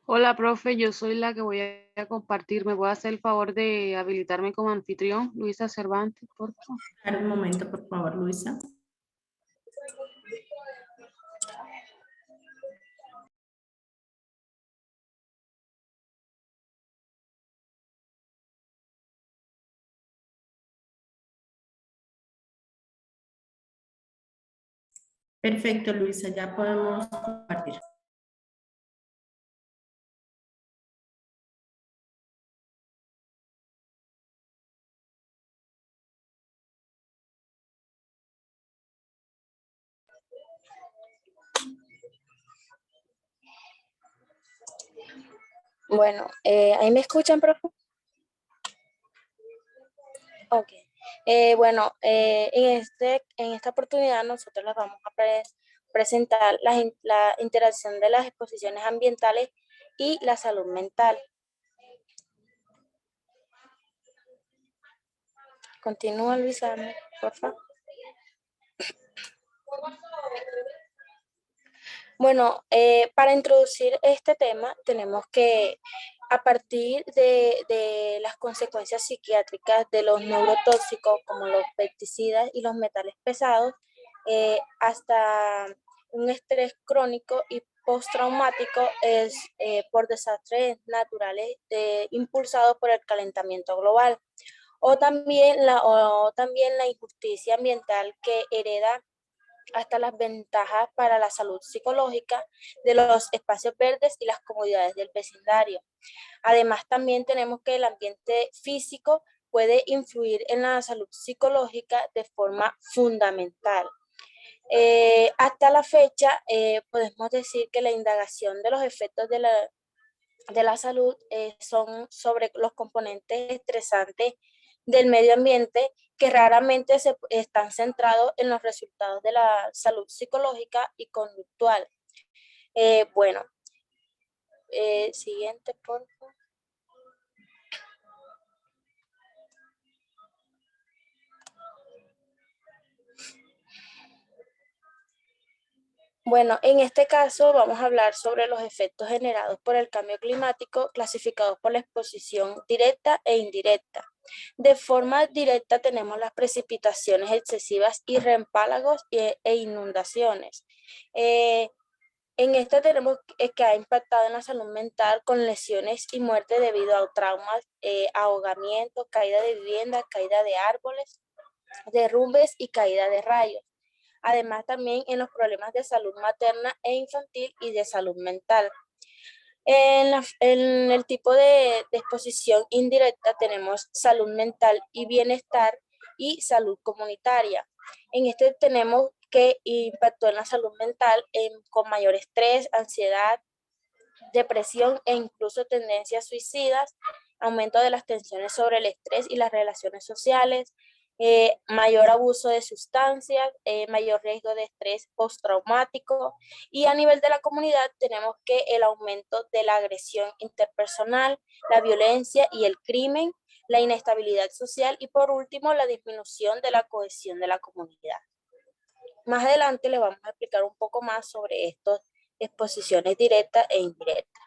Speaker 9: Hola, profe, yo soy la que voy a compartir. ¿Me puede hacer el favor de habilitarme como anfitrión? Luisa Cervantes, por favor.
Speaker 1: Un momento, por favor, Luisa. Perfecto, Luisa, ya podemos compartir.
Speaker 8: Bueno, ¿ahí me escuchan, profe? Ok. Bueno, en esta oportunidad nosotros les vamos a presentar la interacción de las exposiciones ambientales y la salud mental. Continúa, Luisa, por favor. Bueno, para introducir este tema tenemos que, a partir de las consecuencias psiquiátricas de los neurotóxicos como los pesticidas y los metales pesados, hasta un estrés crónico y postraumático es por desastres naturales impulsados por el calentamiento global, o también la injusticia ambiental que hereda hasta las ventajas para la salud psicológica de los espacios verdes y las comodidades del vecindario. Además, también tenemos que el ambiente físico puede influir en la salud psicológica de forma fundamental. Hasta la fecha, podemos decir que la indagación de los efectos de la salud son sobre los componentes estresantes del medio ambiente que raramente están centrados en los resultados de la salud psicológica y conductual. Bueno, siguiente, por favor. Bueno, en este caso vamos a hablar sobre los efectos generados por el cambio climático clasificados por la exposición directa e indirecta. De forma directa tenemos las precipitaciones excesivas y reempálagos e inundaciones. En esta tenemos que ha impactado en la salud mental con lesiones y muerte debido a traumas, ahogamientos, caída de viviendas, caída de árboles, derrumbes y caída de rayos. Además, también en los problemas de salud materna e infantil y de salud mental. En el tipo de exposición indirecta tenemos salud mental y bienestar y salud comunitaria. En este tenemos que impactó en la salud mental con mayor estrés, ansiedad, depresión e incluso tendencias suicidas, aumento de las tensiones sobre el estrés y las relaciones sociales, mayor abuso de sustancias, mayor riesgo de estrés postraumático, y a nivel de la comunidad tenemos que el aumento de la agresión interpersonal, la violencia y el crimen, la inestabilidad social y por último la disminución de la cohesión de la comunidad. Más adelante le vamos a explicar un poco más sobre estas exposiciones directas e indirectas.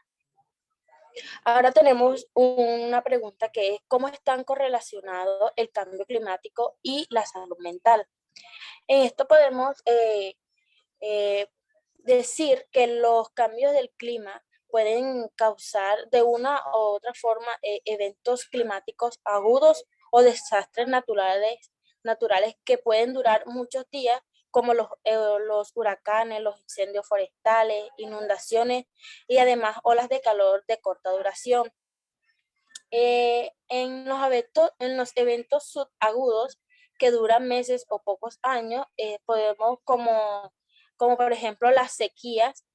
Speaker 8: Ahora tenemos una pregunta que es ¿cómo están correlacionados el cambio climático y la salud mental? En esto podemos decir que los cambios del clima pueden causar de una u otra forma eventos climáticos agudos o desastres naturales que pueden durar muchos días, como los huracanes, los incendios forestales, inundaciones y además olas de calor de corta duración. En los eventos subagudos que duran meses o pocos años, podemos como por ejemplo las sequías,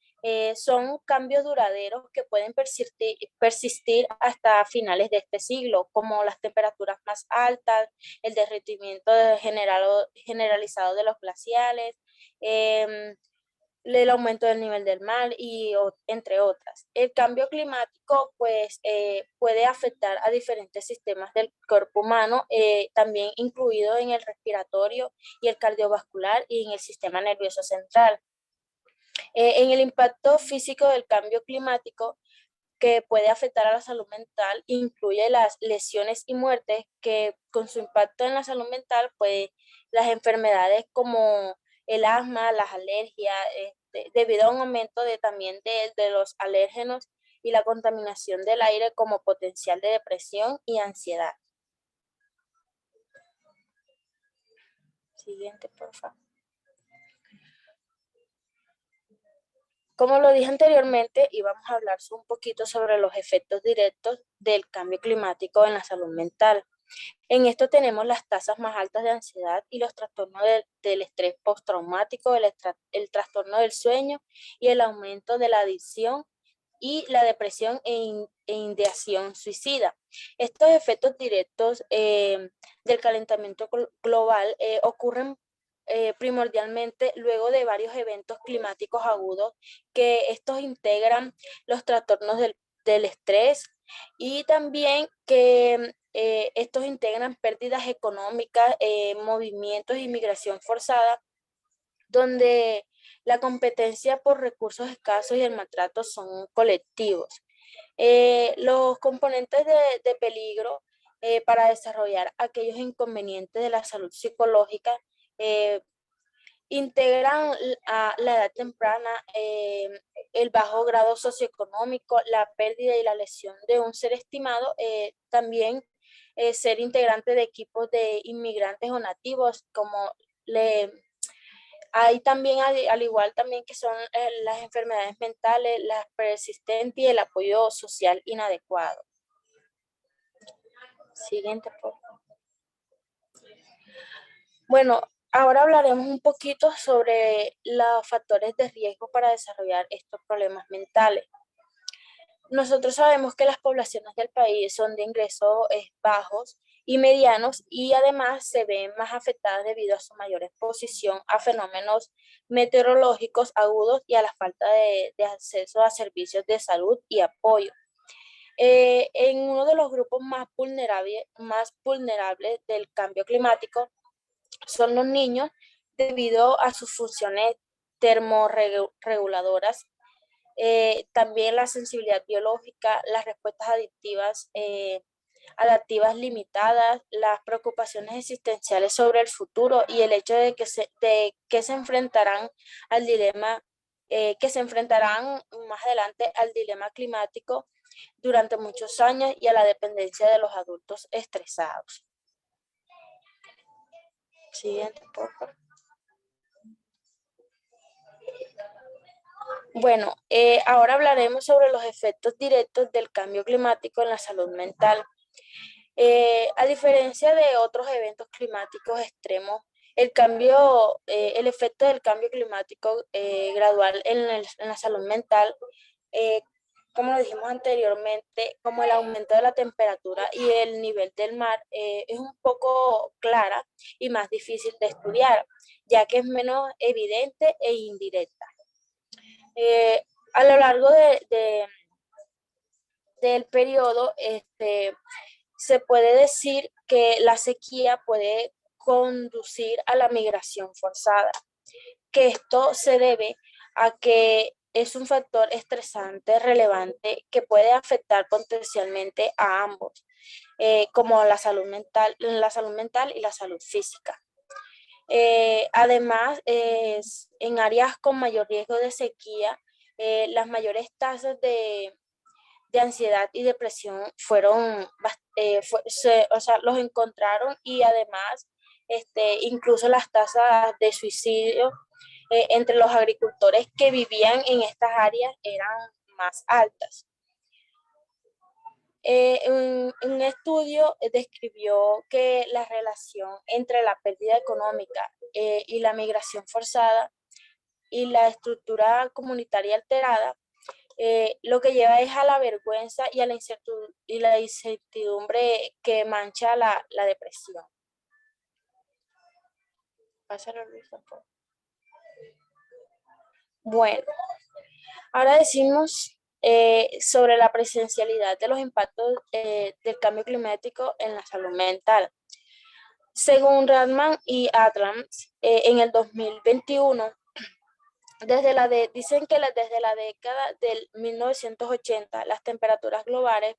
Speaker 8: son cambios duraderos que pueden persistir hasta finales de este siglo, como las temperaturas más altas, el derretimiento generalizado de los glaciares, el aumento del nivel del mar y entre otras. El cambio climático pues puede afectar a diferentes sistemas del cuerpo humano, también incluido en el respiratorio y el cardiovascular y en el sistema nervioso central. En el impacto físico del cambio climático que puede afectar a la salud mental incluye las lesiones y muertes que con su impacto en la salud mental, pues las enfermedades como el asma, las alergias, debido a un aumento también de los alérgenos y la contaminación del aire como potencial de depresión y ansiedad. Siguiente, por favor. Como lo dije anteriormente, íbamos a hablar un poquito sobre los efectos directos del cambio climático en la salud mental. En esto tenemos las tasas más altas de ansiedad y los trastornos del estrés postraumático, el trastorno del sueño y el aumento de la adicción y la depresión e ideación suicida. Estos efectos directos del calentamiento global ocurren primordialmente luego de varios eventos climáticos agudos, que estos integran los trastornos del estrés y también que estos integran pérdidas económicas, movimientos y migración forzada, donde la competencia por recursos escasos y el maltrato son colectivos. Los componentes de peligro para desarrollar aquellos inconvenientes de la salud psicológica integran a la edad temprana, el bajo grado socioeconómico, la pérdida y la lesión de un ser estimado, también ser integrante de equipos de inmigrantes o nativos, como hay también, al igual también que son las enfermedades mentales, las persistentes y el apoyo social inadecuado. Siguiente, por favor. Bueno, ahora hablaremos un poquito sobre los factores de riesgo para desarrollar estos problemas mentales. Nosotros sabemos que las poblaciones del país son de ingresos bajos y medianos y además se ven más afectadas debido a su mayor exposición a fenómenos meteorológicos agudos y a la falta de acceso a servicios de salud y apoyo. En uno de los grupos más vulnerables del cambio climático son los niños, debido a sus funciones termorreguladoras, también la sensibilidad biológica, las respuestas adaptivas limitadas, las preocupaciones existenciales sobre el futuro y el hecho de que se enfrentarán al dilema, que se enfrentarán más adelante al dilema climático durante muchos años y a la dependencia de los adultos estresados. Siguiente, por favor. Bueno, ahora hablaremos sobre los efectos directos del cambio climático en la salud mental. A diferencia de otros eventos climáticos extremos, el efecto del cambio climático gradual en la salud mental, como lo dijimos anteriormente, como el aumento de la temperatura y el nivel del mar, es un poco clara y más difícil de estudiar, ya que es menos evidente e indirecta. A lo largo del periodo, se puede decir que la sequía puede conducir a la migración forzada, que esto se debe a que es un factor estresante relevante que puede afectar potencialmente a ambos, como la salud mental y la salud física. Además, en áreas con mayor riesgo de sequía, las mayores tasas de ansiedad y depresión los encontraron, y además incluso las tasas de suicidio entre los agricultores que vivían en estas áreas eran más altas. Un estudio describió que la relación entre la pérdida económica y la migración forzada y la estructura comunitaria alterada, lo que lleva es a la vergüenza y a la incertidumbre que mancha la depresión. Pásalo, Luis, por favor. Bueno, ahora decimos sobre la presencialidad de los impactos del cambio climático en la salud mental. Según Radman y Adams, en el 2021, dicen que desde la década del 1980 las temperaturas globales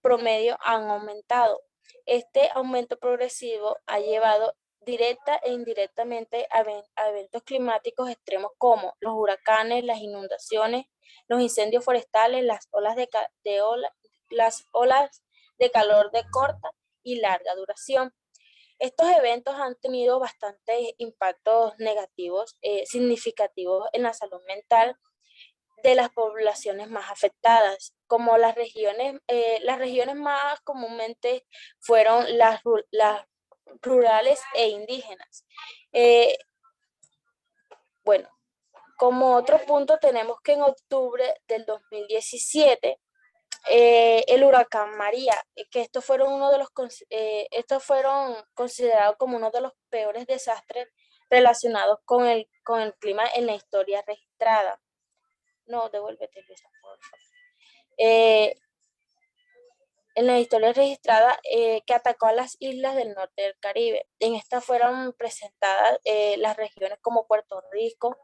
Speaker 8: promedio han aumentado. Este aumento progresivo ha llevado directa e indirectamente a eventos climáticos extremos como los huracanes, las inundaciones, los incendios forestales, las olas de calor de corta y larga duración. Estos eventos han tenido bastantes impactos negativos significativos en la salud mental, de las poblaciones más afectadas, como las regiones más comúnmente fueron las rurales e indígenas. Bueno, como otro punto tenemos que en octubre del 2017, el huracán María, que estos fueron considerados como uno de los peores desastres relacionados con el clima en la historia registrada. No, devuélvete, Luisa, por favor. En la historia registrada, que atacó a las islas del norte del Caribe. En esta fueron presentadas las regiones como Puerto Rico,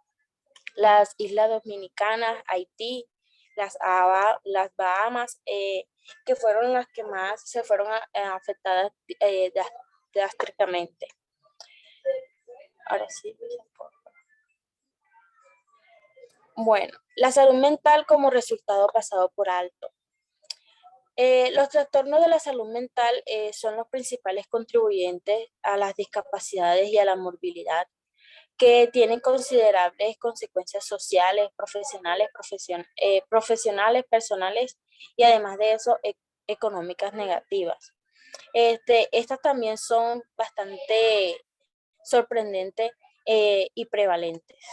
Speaker 8: las Islas Dominicanas, Haití, las Bahamas, que fueron las que más se fueron afectadas drásticamente. Ahora sí, por favor. Bueno, la salud mental como resultado pasado por alto. Los trastornos de la salud mental son los principales contribuyentes a las discapacidades y a la morbilidad, que tienen considerables consecuencias sociales, profesionales, personales y además de eso económicas negativas. Estas también son bastante sorprendentes y prevalentes.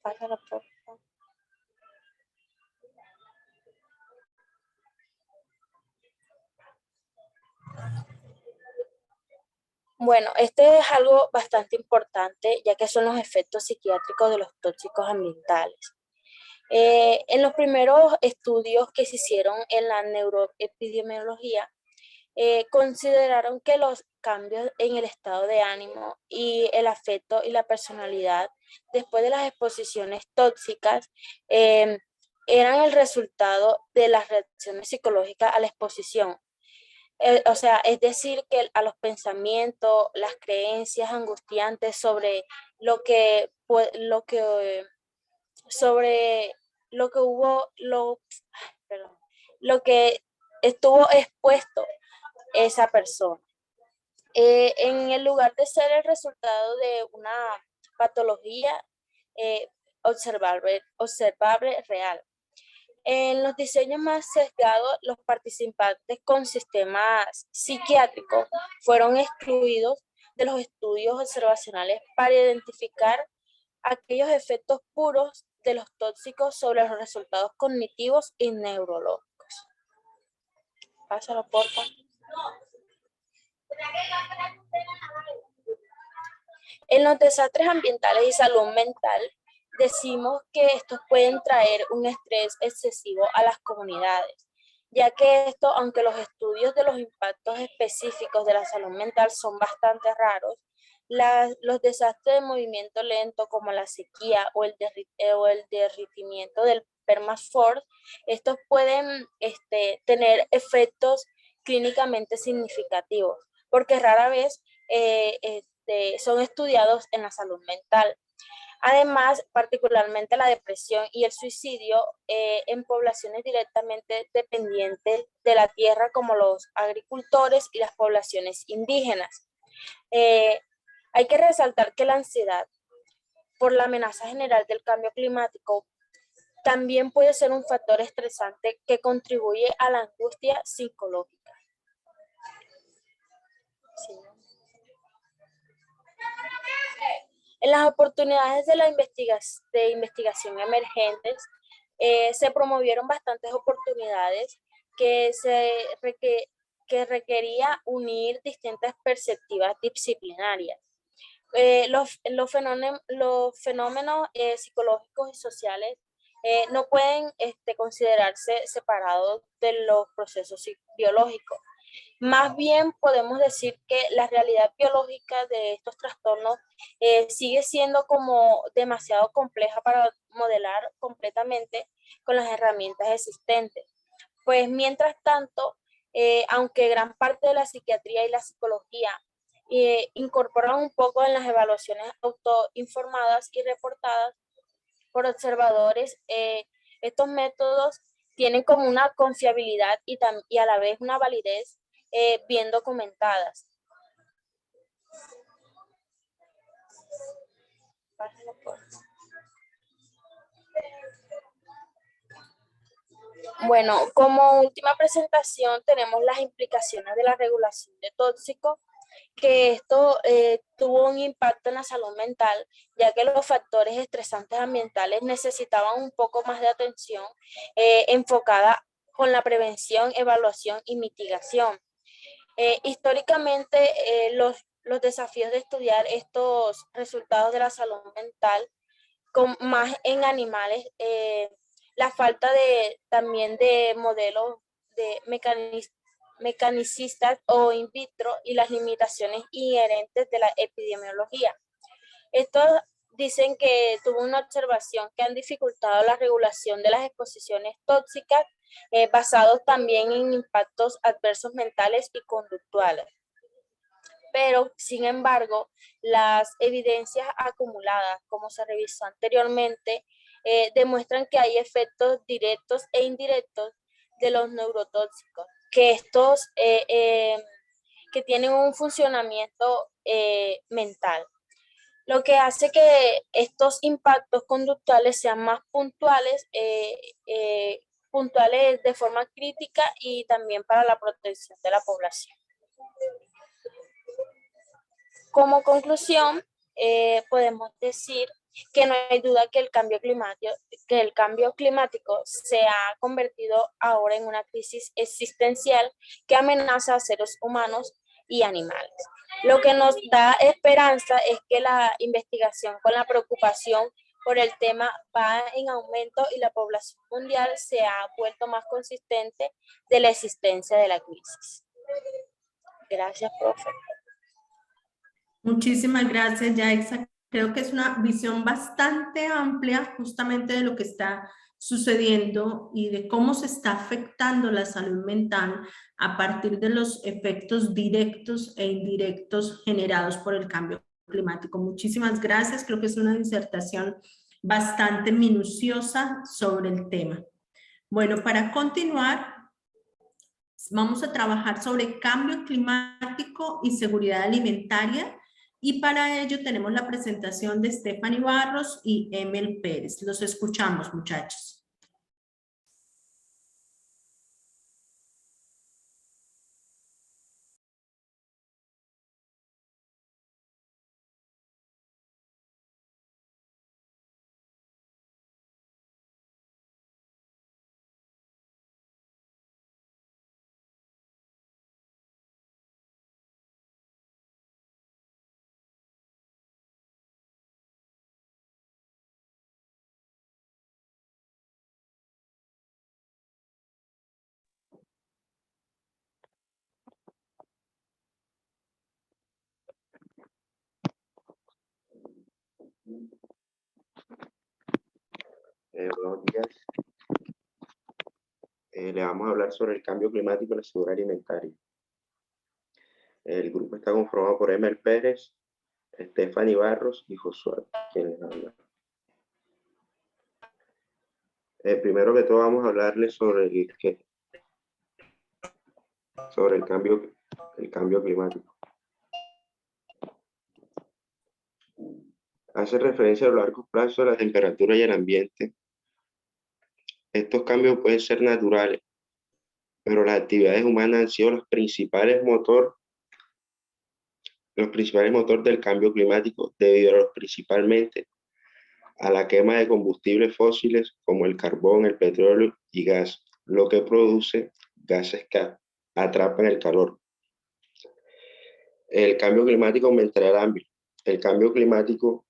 Speaker 8: Pásala, por favor. Bueno, este es algo bastante importante, ya que son los efectos psiquiátricos de los tóxicos ambientales. En los primeros estudios que se hicieron en la neuroepidemiología, consideraron que los cambios en el estado de ánimo y el afecto y la personalidad después de las exposiciones tóxicas eran el resultado de las reacciones psicológicas a la exposición. O sea, es decir, que a los pensamientos, las creencias angustiantes sobre lo que estuvo expuesto esa persona. En el lugar de ser el resultado de una patología observable real. En los diseños más sesgados, los participantes con sistemas psiquiátricos fueron excluidos de los estudios observacionales para identificar aquellos efectos puros de los tóxicos sobre los resultados cognitivos y neurológicos. Pásalo, por favor. En los desastres ambientales y salud mental, decimos que estos pueden traer un estrés excesivo a las comunidades, ya que esto, aunque los estudios de los impactos específicos de la salud mental son bastante raros, los desastres de movimiento lento como la sequía o el derritimiento del permafrost, estos pueden tener efectos clínicamente significativos, porque rara vez son estudiados en la salud mental. Además, particularmente la depresión y el suicidio en poblaciones directamente dependientes de la tierra, como los agricultores y las poblaciones indígenas. Hay que resaltar que la ansiedad por la amenaza general del cambio climático también puede ser un factor estresante que contribuye a la angustia psicológica. Sí. En las oportunidades de investigación emergentes, se promovieron bastantes oportunidades que requería unir distintas perspectivas disciplinarias. Los fenómenos psicológicos y sociales no pueden considerarse separados de los procesos biológicos. Más bien podemos decir que la realidad biológica de estos trastornos sigue siendo como demasiado compleja para modelar completamente con las herramientas existentes. Pues mientras tanto, aunque gran parte de la psiquiatría y la psicología incorporan un poco en las evaluaciones autoinformadas y reportadas por observadores, estos métodos tienen como una confiabilidad y a la vez una validez bien documentadas. Bueno, como última presentación tenemos las implicaciones de la regulación de tóxicos, que esto tuvo un impacto en la salud mental, ya que los factores estresantes ambientales necesitaban un poco más de atención enfocada con la prevención, evaluación y mitigación. Históricamente, los desafíos de estudiar estos resultados de la salud mental más en animales, la falta también de modelos de mecanicistas o in vitro y las limitaciones inherentes de la epidemiología. Estos dicen que tuvo una observación que han dificultado la regulación de las exposiciones tóxicas, basados también en impactos adversos mentales y conductuales. Pero, sin embargo, las evidencias acumuladas, como se revisó anteriormente, demuestran que hay efectos directos e indirectos de los neurotóxicos, que estos que tienen un funcionamiento mental, lo que hace que estos impactos conductuales sean más puntuales, puntuales de forma crítica y también para la protección de la población. Como conclusión, podemos decir que no hay duda que el cambio climático se ha convertido ahora en una crisis existencial que amenaza a seres humanos y animales. Lo que nos da esperanza es que la investigación con la preocupación por el tema va en aumento y la población mundial se ha vuelto más consciente de la existencia de la crisis. Gracias, profe.
Speaker 1: Muchísimas gracias, Yaisa. Creo que es una visión bastante amplia justamente de lo que está sucediendo y de cómo se está afectando la salud mental a partir de los efectos directos e indirectos generados por el cambio climático. Muchísimas gracias. Creo que es una disertación bastante minuciosa sobre el tema. Bueno, para continuar, vamos a trabajar sobre cambio climático y seguridad alimentaria. Y para ello tenemos la presentación de Stephanie Barros y Emel Pérez. Los escuchamos, muchachos.
Speaker 10: Buenos días. Le vamos a hablar sobre el cambio climático y la seguridad alimentaria. El grupo está conformado por Emel Pérez, Stephanie Barros y Josué, quienes hablan. Primero que todo vamos a hablarles sobre el cambio climático. Hace referencia a lo largo plazo a la temperatura y el ambiente. Estos cambios pueden ser naturales, pero las actividades humanas han sido los principales motores del cambio climático, debido principalmente a la quema de combustibles fósiles como el carbón, el petróleo y gas, lo que produce gases que atrapan el calor. El cambio climático aumentará el hambre. El cambio climático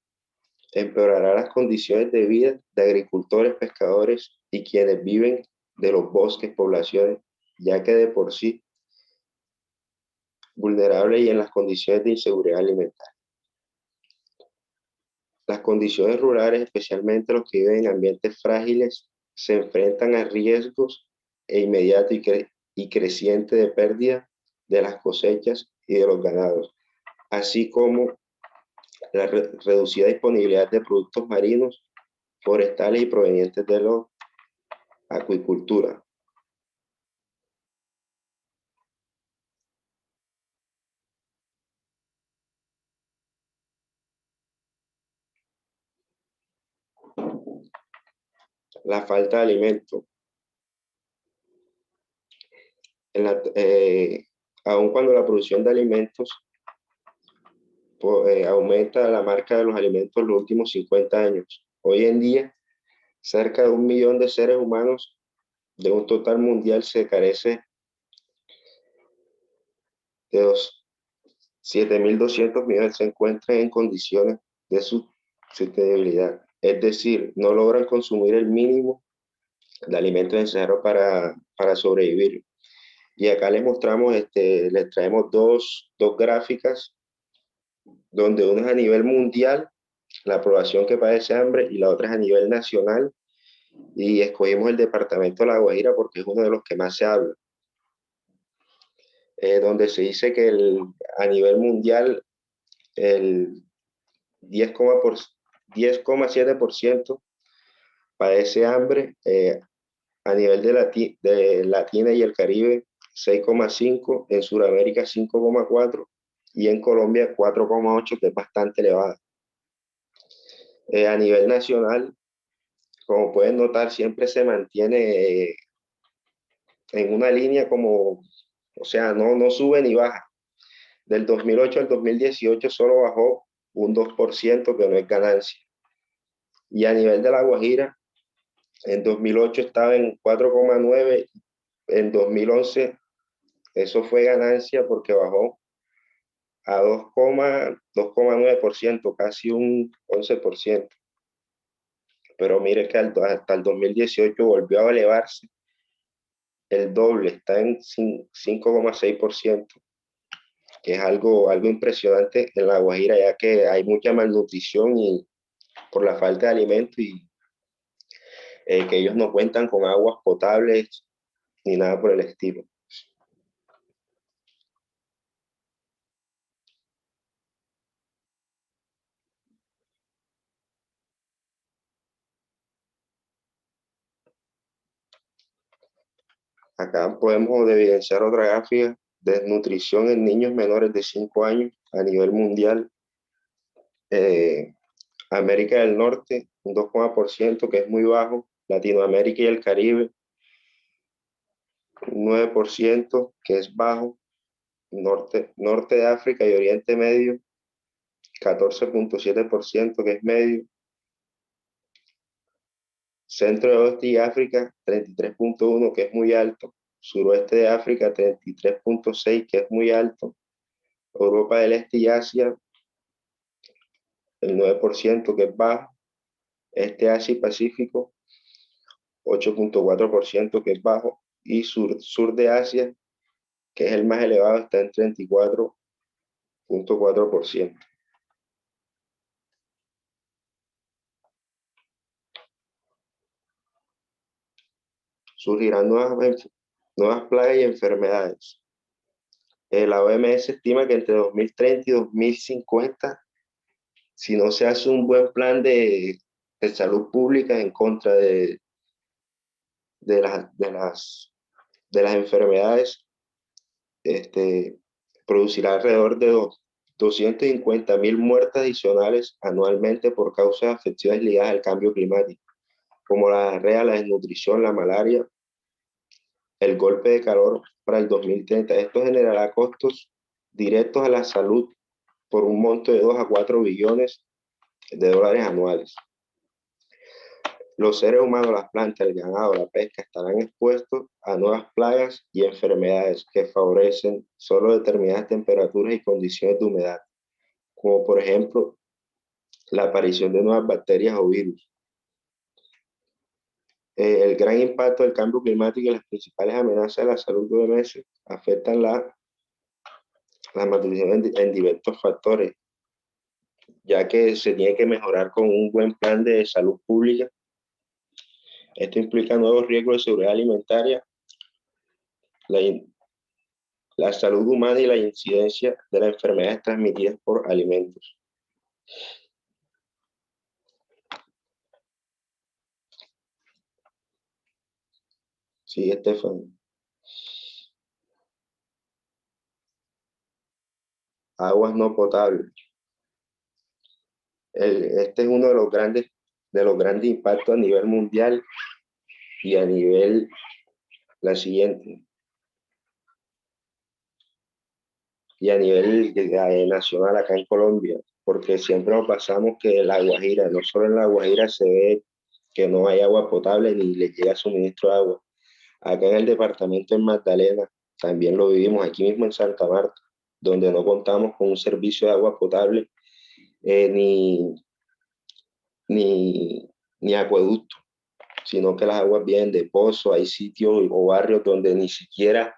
Speaker 10: empeorará las condiciones de vida de agricultores, pescadores y quienes viven de los bosques, poblaciones, ya que de por sí vulnerables y en las condiciones de inseguridad alimentaria. Las condiciones rurales, especialmente los que viven en ambientes frágiles, se enfrentan a riesgos inmediatos y creciente de pérdida de las cosechas y de los ganados, así como la reducida disponibilidad de productos marinos, forestales y provenientes de la acuicultura. La falta de alimento. aun cuando la producción de alimentos aumenta la marca de los alimentos en los últimos 50 años. Hoy en día, cerca de 1 millón de seres humanos de un total mundial se carece de 7.200 millones se encuentran en condiciones de sostenibilidad. Es decir, no logran consumir el mínimo de alimentos necesarios para sobrevivir. Y acá les mostramos, les traemos dos gráficas, donde una es a nivel mundial, la población que padece hambre, y la otra es a nivel nacional. Y escogimos el departamento de La Guajira porque es uno de los que más se habla. Donde se dice que a nivel mundial el 10,7% padece hambre, a nivel de Latina y el Caribe 6,5%, en Sudamérica 5,4% y en Colombia 4,8%, que es bastante elevada. A nivel nacional, como pueden notar, siempre se mantiene en una línea como, o sea, no sube ni baja. Del 2008 al 2018 solo bajó un 2%, que no es ganancia. Y a nivel de La Guajira, en 2008 estaba en 4,9%, en 2011 eso fue ganancia porque bajó a 2,9%, casi un 11%. Pero mire que hasta el 2018 volvió a elevarse el doble, está en 5,6%, que es algo impresionante en La Guajira, ya que hay mucha malnutrición y por la falta de alimentos, y que ellos no cuentan con aguas potables ni nada por el estilo. Acá podemos evidenciar otra gráfica de desnutrición en niños menores de 5 años a nivel mundial. América del Norte, un 2%, que es muy bajo. Latinoamérica y el Caribe, un 9%, que es bajo. Norte de África y Oriente Medio, 14,7%, que es medio. Centro de Oeste y África, 33,1%, que es muy alto. Suroeste de África, 33,6%, que es muy alto. Europa del Este y Asia, el 9%, que es bajo. Este Asia y Pacífico, 8,4%, que es bajo. Y sur de Asia, que es el más elevado, está en 34,4%. Surgirán nuevas plagas y enfermedades. La OMS estima que entre 2030 y 2050, si no se hace un buen plan de salud pública en contra de las enfermedades, producirá alrededor de 250.000 muertes adicionales anualmente por causas afectivas ligadas al cambio climático, como la diarrea, la desnutrición, la malaria, el golpe de calor para el 2030. Esto generará costos directos a la salud por un monto de 2 a 4 billones de dólares anuales. Los seres humanos, las plantas, el ganado, la pesca estarán expuestos a nuevas plagas y enfermedades que favorecen solo determinadas temperaturas y condiciones de humedad, como por ejemplo la aparición de nuevas bacterias o virus. El gran impacto del cambio climático y las principales amenazas de la salud de OMS afectan la malnutrición en diversos factores, ya que se tiene que mejorar con un buen plan de salud pública. Esto implica nuevos riesgos de seguridad alimentaria, la salud humana y la incidencia de las enfermedades transmitidas por alimentos. Sí, Estefan. Aguas no potables. Este es uno de los grandes impactos a nivel mundial y a nivel, la siguiente. y a nivel nacional acá en Colombia, porque siempre nos pasamos que La Guajira, no solo en La Guajira se ve que no hay agua potable ni le llega suministro de agua. Acá en el departamento de Magdalena también lo vivimos, aquí mismo en Santa Marta, donde no contamos con un servicio de agua potable ni acueducto, sino que las aguas vienen de pozo. Hay sitios o barrios donde ni siquiera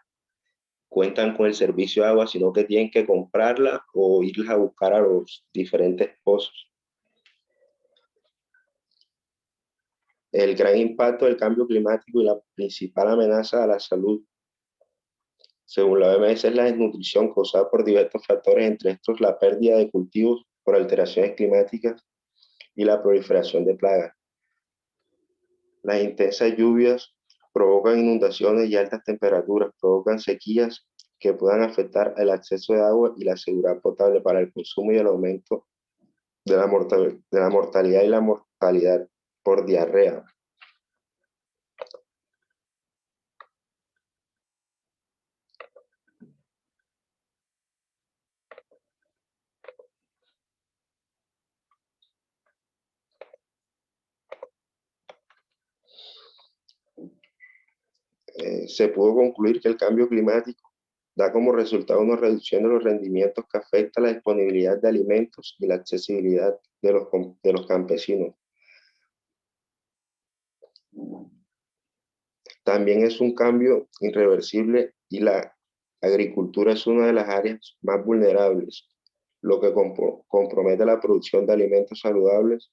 Speaker 10: cuentan con el servicio de agua, sino que tienen que comprarla o irlas a buscar a los diferentes pozos. El gran impacto del cambio climático y la principal amenaza a la salud, según la OMS, es la desnutrición causada por diversos factores, entre estos la pérdida de cultivos por alteraciones climáticas y la proliferación de plagas. Las intensas lluvias provocan inundaciones y altas temperaturas, provocan sequías que puedan afectar el acceso de agua y la seguridad potable para el consumo y el aumento de la mortalidad y la mortalidad por diarrea. Se pudo concluir que el cambio climático da como resultado una reducción de los rendimientos que afecta la disponibilidad de alimentos y la accesibilidad de los campesinos. También es un cambio irreversible y la agricultura es una de las áreas más vulnerables, lo que compromete la producción de alimentos saludables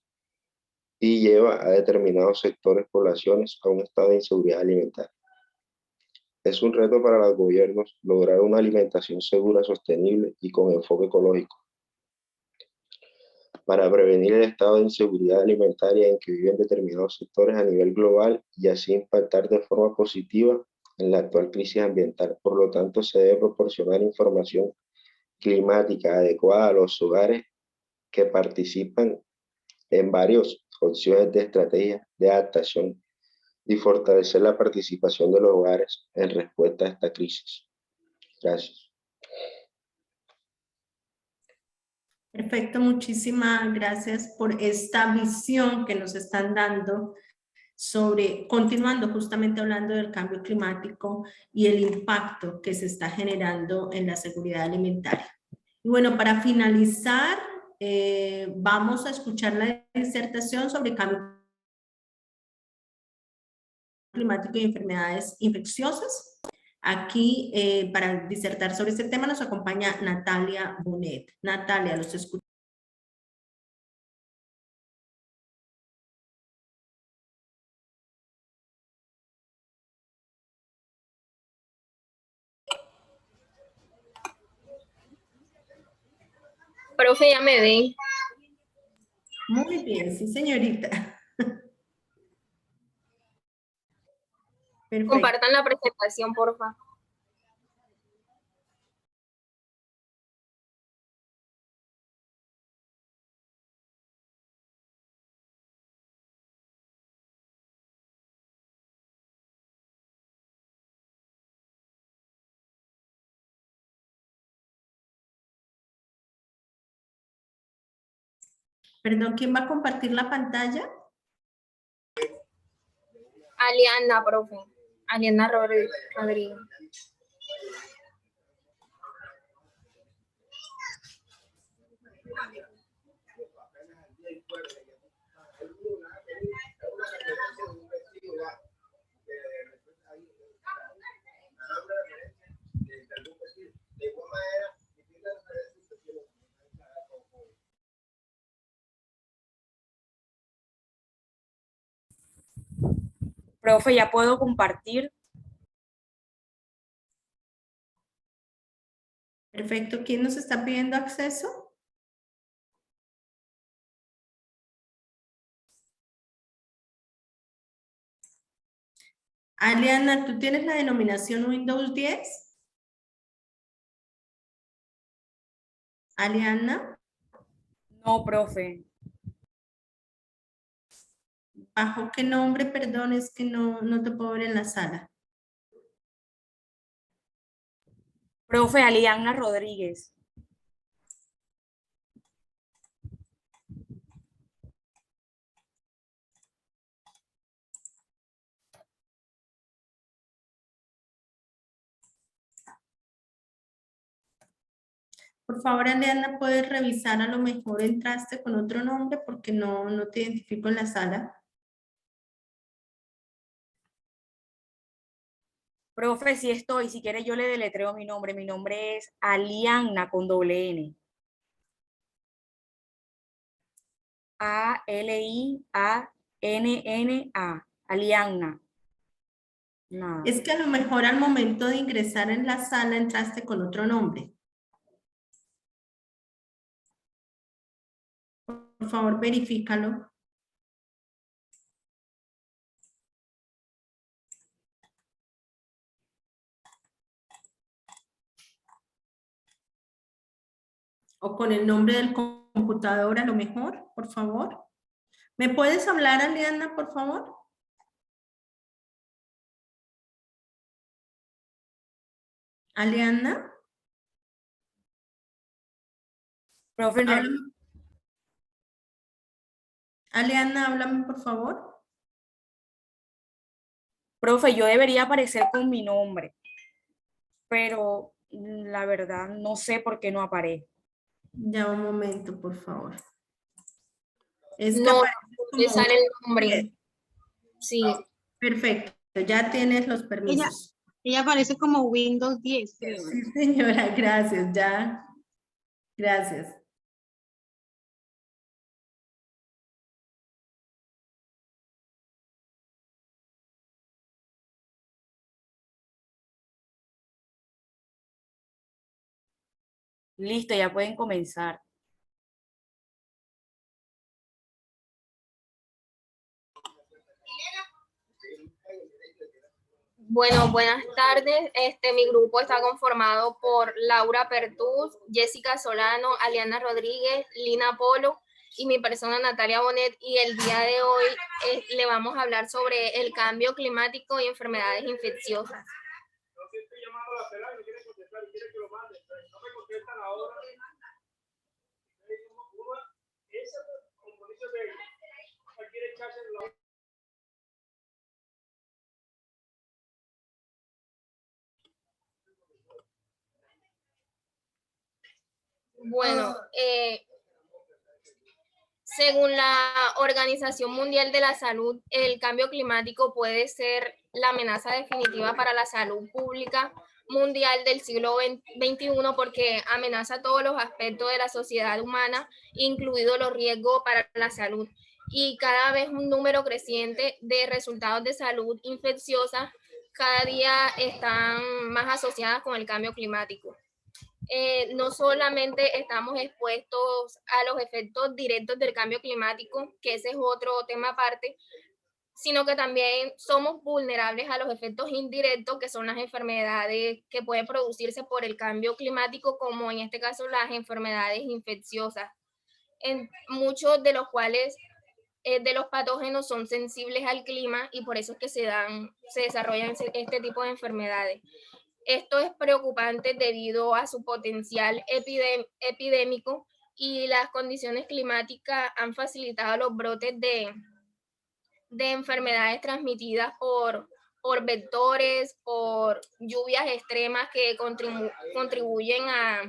Speaker 10: y lleva a determinados sectores, poblaciones, a un estado de inseguridad alimentaria. Es un reto para los gobiernos lograr una alimentación segura, sostenible y con enfoque ecológico, para prevenir el estado de inseguridad alimentaria en que viven determinados sectores a nivel global y así impactar de forma positiva en la actual crisis ambiental. Por lo tanto, se debe proporcionar información climática adecuada a los hogares que participan en varias opciones de estrategias de adaptación y fortalecer la participación de los hogares en respuesta a esta crisis. Gracias.
Speaker 1: Perfecto, muchísimas gracias por esta visión que nos están dando sobre, continuando justamente hablando del cambio climático y el impacto que se está generando en la seguridad alimentaria. Y bueno, para finalizar, vamos a escuchar la disertación sobre cambio climático y enfermedades infecciosas. Aquí, para disertar sobre este tema, nos acompaña Natalia Bonet. Natalia, los escucho.
Speaker 8: Profe, ya me ven.
Speaker 1: Muy bien, sí, señorita. Perfecto.
Speaker 8: Compartan la presentación, porfa.
Speaker 1: Perdón, ¿quién va a compartir la pantalla?
Speaker 8: Aliana, profe. Aliana Rodríguez.
Speaker 6: Profe, ¿ya puedo compartir?
Speaker 1: Perfecto, ¿quién nos está pidiendo acceso? Aliana, ¿tú tienes la denominación Windows 10? Aliana.
Speaker 6: No, profe.
Speaker 1: ¿Bajo qué nombre? Perdón, es que no te puedo ver en la sala.
Speaker 6: Profe Aliana Rodríguez.
Speaker 1: Por favor, Aliana, ¿puedes revisar? A lo mejor entraste con otro nombre porque no te identifico en la sala.
Speaker 6: Profe, sí estoy. Si quiere yo le deletreo mi nombre. Mi nombre es Aliana con doble N. A-L-I-A-N-N-A. Aliana. No.
Speaker 1: Es que a lo mejor al momento de ingresar en la sala entraste con otro nombre. Por favor, verifícalo. O con el nombre del computador a lo mejor, por favor. ¿Me puedes hablar, Aliana, por favor? Aliana.
Speaker 6: Profe,
Speaker 1: Háblame. Aliana, háblame, por favor.
Speaker 6: profe, yo debería aparecer con mi nombre, pero la verdad no sé por qué no aparece.
Speaker 1: Ya un momento, por favor. Es que
Speaker 8: No,
Speaker 1: aparece como
Speaker 8: sale el nombre. Sí.
Speaker 1: Perfecto, ya tienes los permisos.
Speaker 11: Ella aparece como Windows 10, creo.
Speaker 1: Sí, señora, gracias, ya. Gracias.
Speaker 6: Listo, ya pueden comenzar.
Speaker 12: Bueno, buenas tardes. Mi grupo está conformado por Laura Pertús, Jessica Solano, Aliana Rodríguez, Lina Polo y mi persona Natalia Bonet. Y el día de hoy le vamos a hablar sobre el cambio climático y enfermedades infecciosas. Bueno, según la Organización Mundial de la Salud, el cambio climático puede ser la amenaza definitiva para la salud pública mundial del siglo XXI porque amenaza todos los aspectos de la sociedad humana, incluidos los riesgos para la salud. Y cada vez un número creciente de resultados de salud infecciosa cada día están más asociadas con el cambio climático. No solamente estamos expuestos a los efectos directos del cambio climático, que ese es otro tema aparte, sino que también somos vulnerables a los efectos indirectos, que son las enfermedades que pueden producirse por el cambio climático, como en este caso las enfermedades infecciosas, en muchos de los cuales de los patógenos son sensibles al clima y por eso es que se desarrollan este tipo de enfermedades. Esto es preocupante debido a su potencial epidémico y las condiciones climáticas han facilitado los brotes de enfermedades transmitidas por vectores, por lluvias extremas que contribuyen a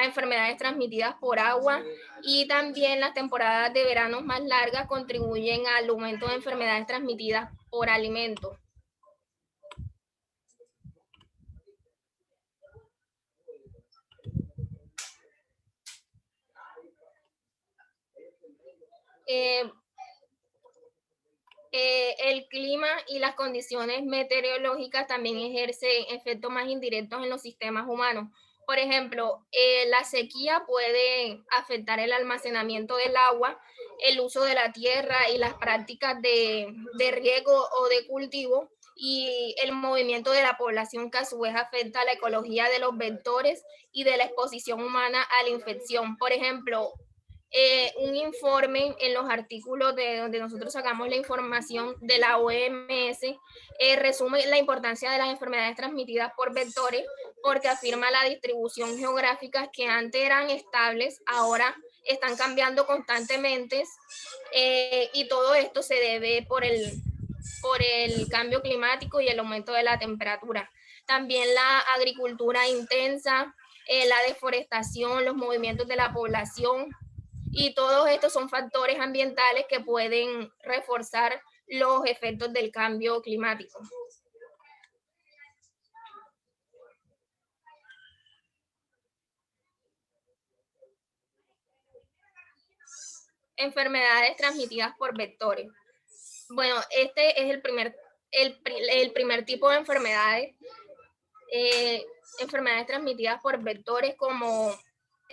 Speaker 12: enfermedades transmitidas por agua, y también las temporadas de verano más largas contribuyen al aumento de enfermedades transmitidas por alimentos. El clima y las condiciones meteorológicas también ejercen efectos más indirectos en los sistemas humanos. Por ejemplo, la sequía puede afectar el almacenamiento del agua, el uso de la tierra y las prácticas de riego o de cultivo, y el movimiento de la población, que a su vez afecta a la ecología de los vectores y de la exposición humana a la infección. Por ejemplo, un informe en los artículos de donde nosotros sacamos la información de la OMS resume la importancia de las enfermedades transmitidas por vectores, porque afirma la distribución geográfica que antes eran estables, ahora están cambiando constantemente, y todo esto se debe por el cambio climático y el aumento de la temperatura. También la agricultura intensa, la deforestación, los movimientos de la población, y todos estos son factores ambientales que pueden reforzar los efectos del cambio climático. Enfermedades transmitidas por vectores. Bueno, este es el primer tipo de enfermedades. Enfermedades transmitidas por vectores como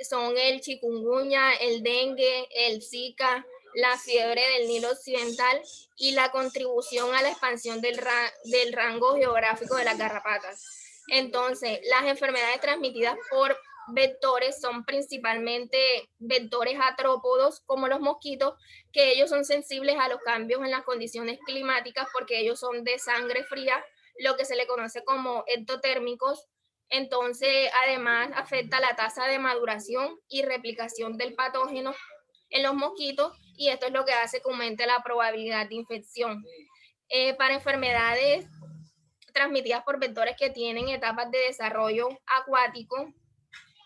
Speaker 12: son el chikungunya, el dengue, el Zika, la fiebre del Nilo Occidental y la contribución a la expansión del rango geográfico de las garrapatas. Entonces, las enfermedades transmitidas por vectores son principalmente vectores artrópodos como los mosquitos, que ellos son sensibles a los cambios en las condiciones climáticas porque ellos son de sangre fría, lo que se le conoce como ectotérmicos. Entonces, además, afecta la tasa de maduración y replicación del patógeno en los mosquitos, y esto es lo que hace que aumente la probabilidad de infección. Para enfermedades transmitidas por vectores que tienen etapas de desarrollo acuático,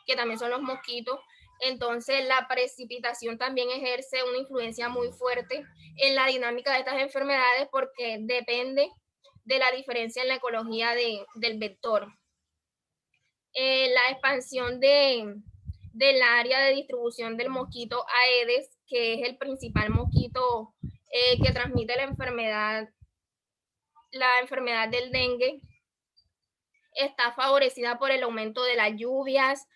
Speaker 12: que también son los mosquitos, entonces la precipitación también ejerce una influencia muy fuerte en la dinámica de estas enfermedades porque depende de la diferencia en la ecología del vector. La expansión del área de distribución del mosquito Aedes, que es el principal mosquito que transmite la enfermedad del dengue, está favorecida por el aumento de las lluvias,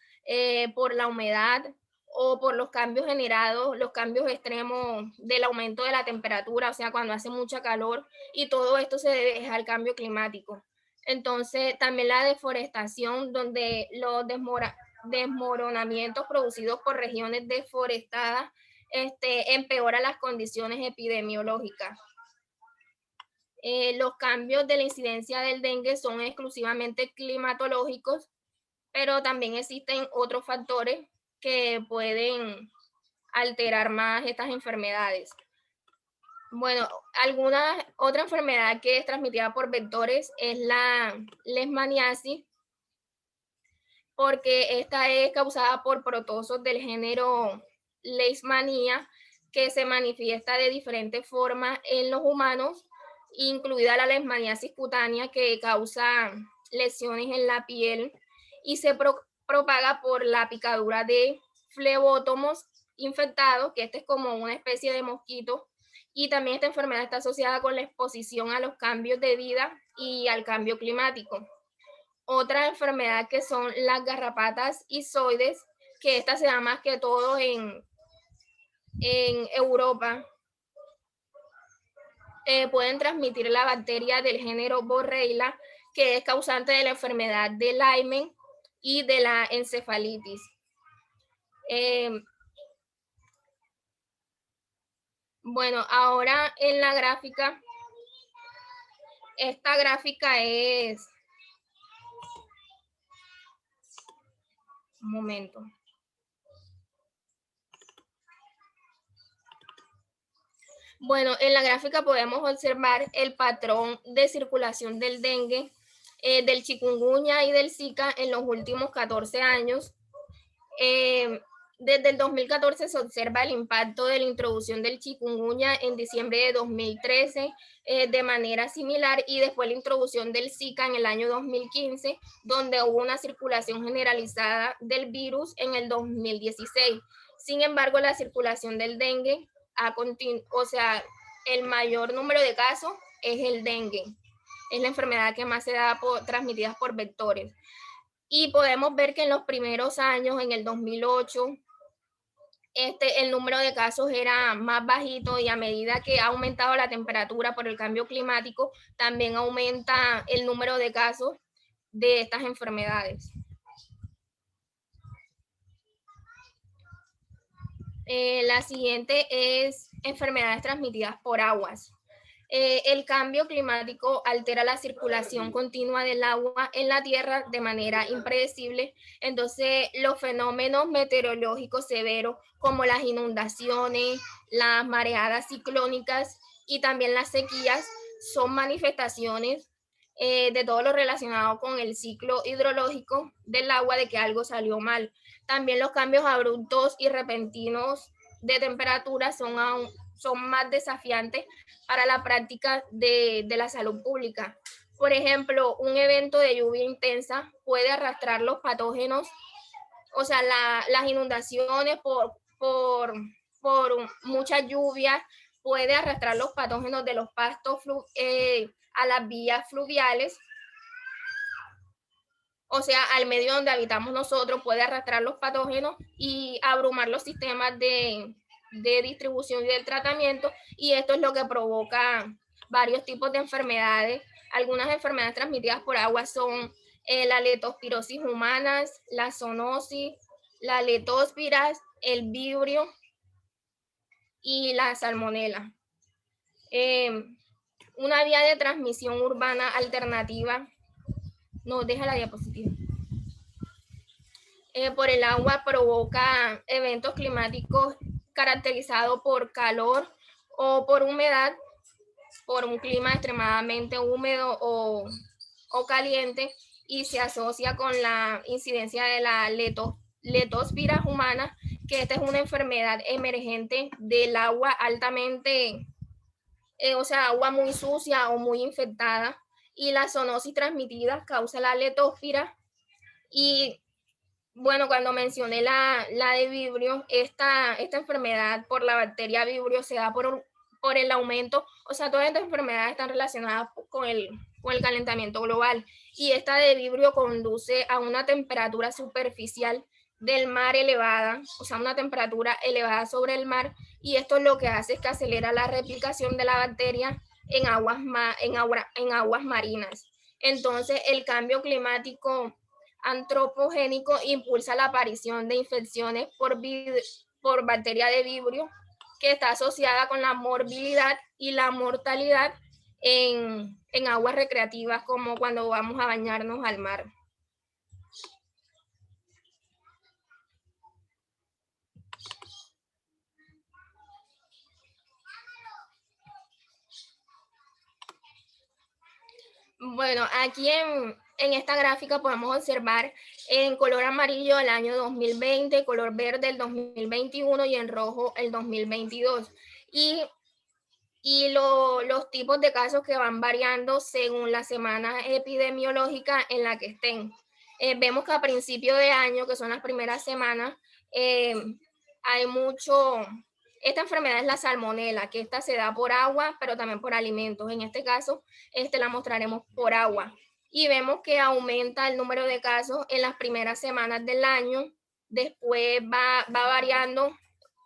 Speaker 12: por la humedad o por los cambios generados, los cambios extremos del aumento de la temperatura, o sea, cuando hace mucha calor, y todo esto se debe al cambio climático. Entonces, también la deforestación, donde los desmoronamientos producidos por regiones deforestadas empeoran las condiciones epidemiológicas. Los cambios de la incidencia del dengue son exclusivamente climatológicos, pero también existen otros factores que pueden alterar más estas enfermedades. Bueno, otra enfermedad que es transmitida por vectores es la leishmaniasis, porque esta es causada por protozoos del género Leishmania, que se manifiesta de diferentes formas en los humanos, incluida la leishmaniasis cutánea, que causa lesiones en la piel y se propaga por la picadura de flebótomos infectados, que este es como una especie de mosquito, y también esta enfermedad está asociada con la exposición a los cambios de vida y al cambio climático. Otra enfermedad que son las garrapatas isoides, que esta se da más que todo en Europa. Pueden transmitir la bacteria del género Borrelia, que es causante de la enfermedad de Lyme y de la encefalitis. Bueno, ahora en la gráfica, esta gráfica es... Un momento. Bueno, en la gráfica podemos observar el patrón de circulación del dengue, del chikungunya y del Zika en los últimos 14 años. Desde el 2014 se observa el impacto de la introducción del chikungunya en diciembre de 2013 de manera similar, y después la introducción del Zika en el año 2015, donde hubo una circulación generalizada del virus en el 2016. Sin embargo, la circulación del dengue el mayor número de casos es el dengue. Es la enfermedad que más se da transmitida por vectores. Y podemos ver que en los primeros años, en el 2008, el número de casos era más bajito, y a medida que ha aumentado la temperatura por el cambio climático, también aumenta el número de casos de estas enfermedades. La siguiente es enfermedades transmitidas por aguas. El cambio climático altera la circulación continua del agua en la Tierra de manera impredecible. Entonces, los fenómenos meteorológicos severos como las inundaciones, las mareadas ciclónicas y también las sequías son manifestaciones de todo lo relacionado con el ciclo hidrológico del agua, de que algo salió mal. También los cambios abruptos y repentinos de temperatura son más desafiantes para la práctica de la salud pública. Por ejemplo, un evento de lluvia intensa puede arrastrar los patógenos, o sea, las inundaciones por mucha lluvia puede arrastrar los patógenos de los pastos a las vías fluviales, o sea, al medio donde habitamos nosotros, puede arrastrar los patógenos y abrumar los sistemas de distribución y del tratamiento, y esto es lo que provoca varios tipos de enfermedades. Algunas enfermedades transmitidas por agua son la leptospirosis humana, la zoonosis, la leptospiras, el vibrio y la salmonela. Una vía de transmisión urbana alternativa, no, deja la diapositiva. Por el agua provoca eventos climáticos caracterizados por calor o por humedad, por un clima extremadamente húmedo o caliente, y se asocia con la incidencia de la leptospiras humana, que esta es una enfermedad emergente del agua altamente, o sea, agua muy sucia o muy infectada, y la zoonosis transmitida causa la leptospira. Y bueno, cuando mencioné la de Vibrio, esta enfermedad por la bacteria Vibrio se da por el aumento, o sea, todas estas enfermedades están relacionadas con el calentamiento global, y esta de Vibrio conduce a una temperatura superficial del mar elevada, o sea, una temperatura elevada sobre el mar, y esto lo que hace es que acelera la replicación de la bacteria en aguas marinas. Entonces, el cambio climático antropogénico impulsa la aparición de infecciones por bacteria de Vibrio, que está asociada con la morbilidad y la mortalidad en aguas recreativas, como cuando vamos a bañarnos al mar. Bueno, aquí en esta gráfica podemos observar en color amarillo el año 2020, color verde el 2021 y en rojo el 2022. Y los tipos de casos que van variando según la semana epidemiológica en la que estén. Vemos que a principio de año, que son las primeras semanas, hay mucho. Esta enfermedad es la salmonela, que esta se da por agua, pero también por alimentos. En este caso, la mostraremos por agua. Y vemos que aumenta el número de casos en las primeras semanas del año, después va variando,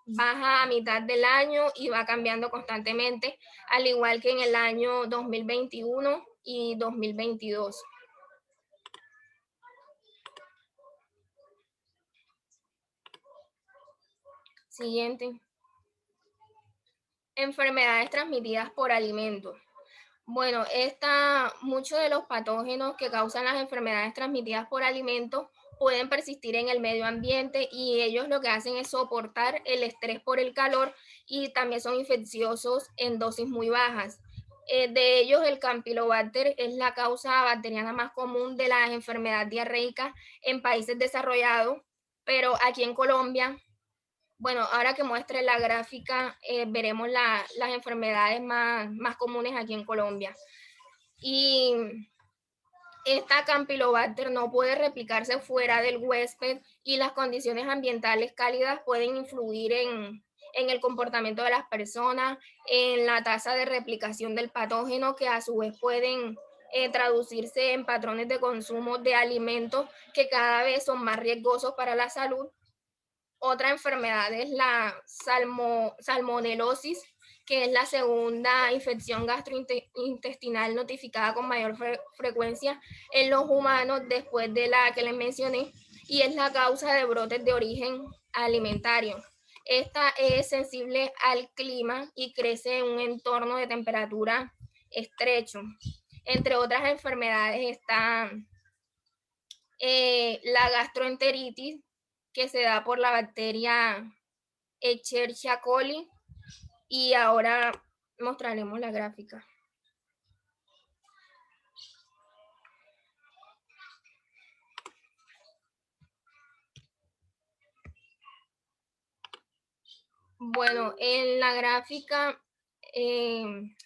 Speaker 12: baja a mitad del año y va cambiando constantemente, al igual que en el año 2021 y 2022. Siguiente. Enfermedades transmitidas por alimentos. Bueno, muchos de los patógenos que causan las enfermedades transmitidas por alimentos pueden persistir en el medio ambiente, y ellos lo que hacen es soportar el estrés por el calor, y también son infecciosos en dosis muy bajas. De ellos, el Campylobacter es la causa bacteriana más común de las enfermedades diarreicas en países desarrollados, pero aquí en Colombia, bueno, ahora que muestre la gráfica, veremos las enfermedades más comunes aquí en Colombia. Y esta Campylobacter no puede replicarse fuera del huésped, y las condiciones ambientales cálidas pueden influir en el comportamiento de las personas, en la tasa de replicación del patógeno, que a su vez pueden traducirse en patrones de consumo de alimentos que cada vez son más riesgosos para la salud. Otra enfermedad es la salmonelosis, que es la segunda infección gastrointestinal notificada con mayor frecuencia en los humanos después de la que les mencioné, y es la causa de brotes de origen alimentario. Esta es sensible al clima y crece en un entorno de temperatura estrecho. Entre otras enfermedades está la gastroenteritis, que se da por la bacteria Escherichia coli, y ahora mostraremos la gráfica. Bueno, en la gráfica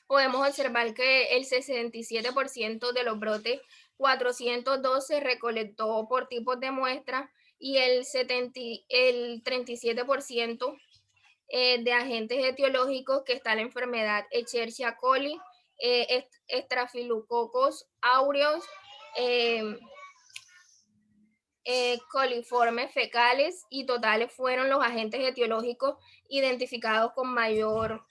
Speaker 12: podemos observar que el 67% de los brotes 402 se recolectó por tipos de muestra y el 37% de agentes etiológicos, que está la enfermedad Escherichia coli, Staphylococcus aureus, coliformes fecales y totales fueron los agentes etiológicos identificados con mayor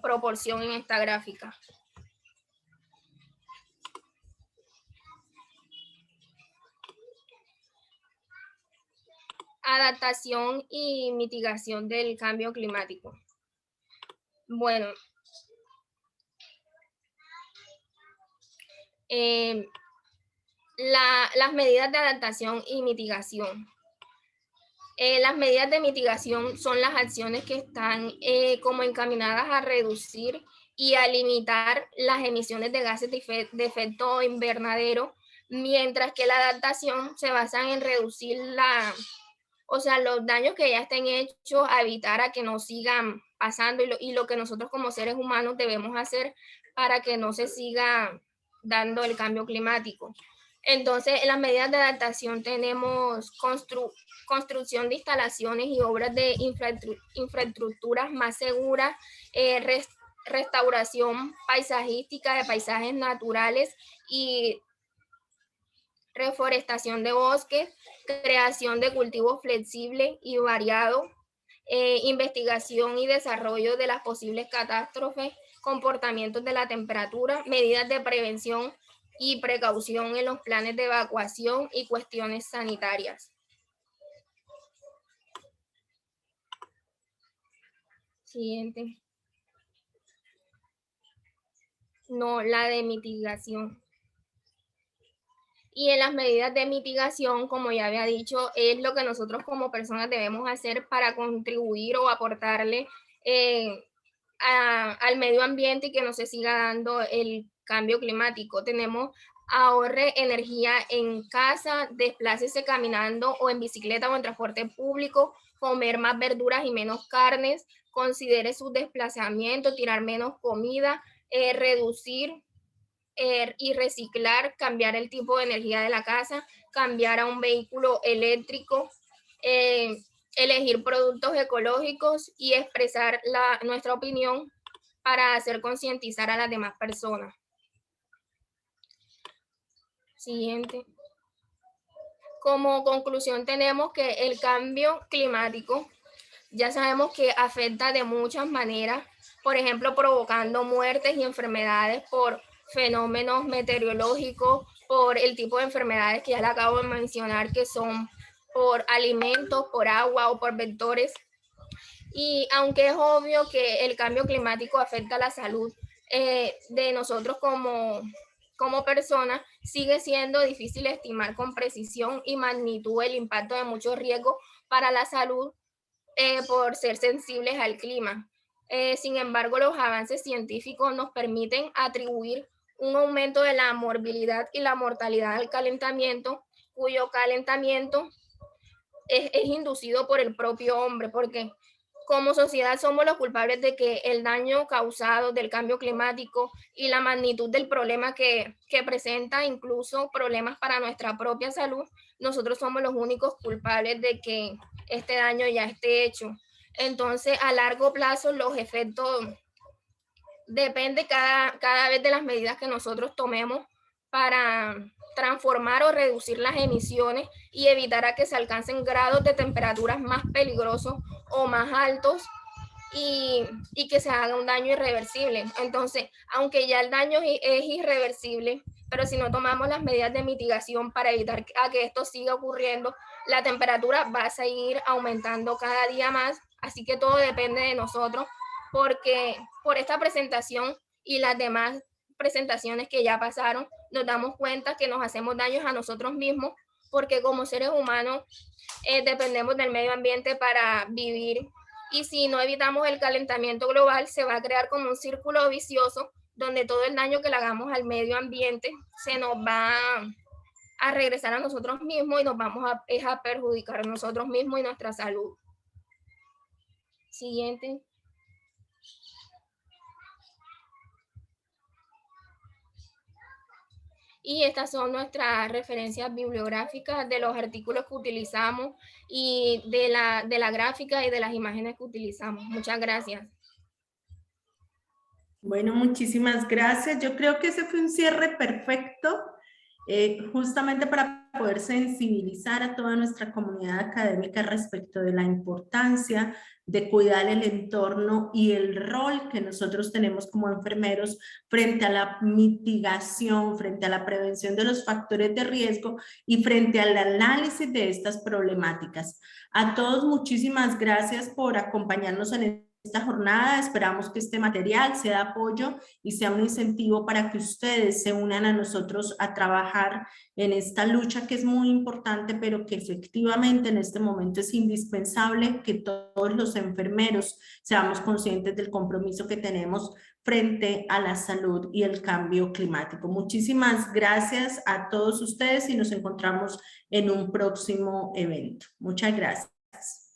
Speaker 12: proporción en esta gráfica. Adaptación y mitigación del cambio climático. Bueno, las medidas de adaptación y mitigación. Las medidas de mitigación son las acciones que están como encaminadas a reducir y a limitar las emisiones de gases de efecto invernadero, mientras que la adaptación se basa en reducir los daños que ya estén hechos, a evitar a que no sigan pasando, y lo que nosotros como seres humanos debemos hacer para que no se siga dando el cambio climático. Entonces, en las medidas de adaptación tenemos construcción de instalaciones y obras de infraestructuras más seguras, restauración paisajística de paisajes naturales y reforestación de bosques, creación de cultivos flexibles y variados, investigación y desarrollo de las posibles catástrofes, comportamientos de la temperatura, medidas de prevención y precaución en los planes de evacuación y cuestiones sanitarias. Siguiente. No, la de mitigación. Y en las medidas de mitigación, como ya había dicho, es lo que nosotros como personas debemos hacer para contribuir o aportarle al medio ambiente y que no se siga dando el cambio climático. Tenemos: ahorre energía en casa, desplácese caminando o en bicicleta o en transporte público, comer más verduras y menos carnes, considere su desplazamiento, tirar menos comida, reducir y reciclar, cambiar el tipo de energía de la casa, cambiar a un vehículo eléctrico, elegir productos ecológicos y expresar nuestra opinión para hacer concientizar a las demás personas. Siguiente. Como conclusión tenemos que el cambio climático ya sabemos que afecta de muchas maneras, por ejemplo, provocando muertes y enfermedades por fenómenos meteorológicos, por el tipo de enfermedades que ya le acabo de mencionar, que son por alimentos, por agua o por vectores. Y aunque es obvio que el cambio climático afecta la salud de nosotros como personas, sigue siendo difícil estimar con precisión y magnitud el impacto de muchos riesgos para la salud por ser sensibles al clima. Sin embargo, los avances científicos nos permiten atribuir un aumento de la morbilidad y la mortalidad al calentamiento, cuyo calentamiento es inducido por el propio hombre, porque como sociedad somos los culpables de que el daño causado del cambio climático y la magnitud del problema que presenta, incluso problemas para nuestra propia salud, nosotros somos los únicos culpables de que este daño ya esté hecho. Entonces, a largo plazo, los efectos dependen cada vez de las medidas que nosotros tomemos para transformar o reducir las emisiones y evitar a que se alcancen grados de temperaturas más peligrosos o más altos y que se haga un daño irreversible. Entonces, aunque ya el daño es irreversible, pero si no tomamos las medidas de mitigación para evitar a que esto siga ocurriendo, la temperatura va a seguir aumentando cada día más Así que todo depende de nosotros, porque por esta presentación y las demás presentaciones que ya pasaron, nos damos cuenta que nos hacemos daños a nosotros mismos, porque como seres humanos dependemos del medio ambiente para vivir, y si no evitamos el calentamiento global, se va a crear como un círculo vicioso donde todo el daño que le hagamos al medio ambiente se nos va a regresar a nosotros mismos y nos vamos a perjudicar a nosotros mismos y nuestra salud. Siguiente. Y estas son nuestras referencias bibliográficas de los artículos que utilizamos y de la gráfica y de las imágenes que utilizamos. Muchas gracias.
Speaker 1: Bueno, muchísimas gracias. Yo creo que ese fue un cierre perfecto, justamente para poder sensibilizar a toda nuestra comunidad académica respecto de la importancia de cuidar el entorno y el rol que nosotros tenemos como enfermeros frente a la mitigación, frente a la prevención de los factores de riesgo y frente al análisis de estas problemáticas. A todos muchísimas gracias por acompañarnos en esta jornada. Esperamos que este material sea de apoyo y sea un incentivo para que ustedes se unan a nosotros a trabajar en esta lucha que es muy importante, pero que efectivamente en este momento es indispensable que todos los enfermeros seamos conscientes del compromiso que tenemos frente a la salud y el cambio climático. Muchísimas gracias a todos ustedes y nos encontramos en un próximo evento. Muchas gracias.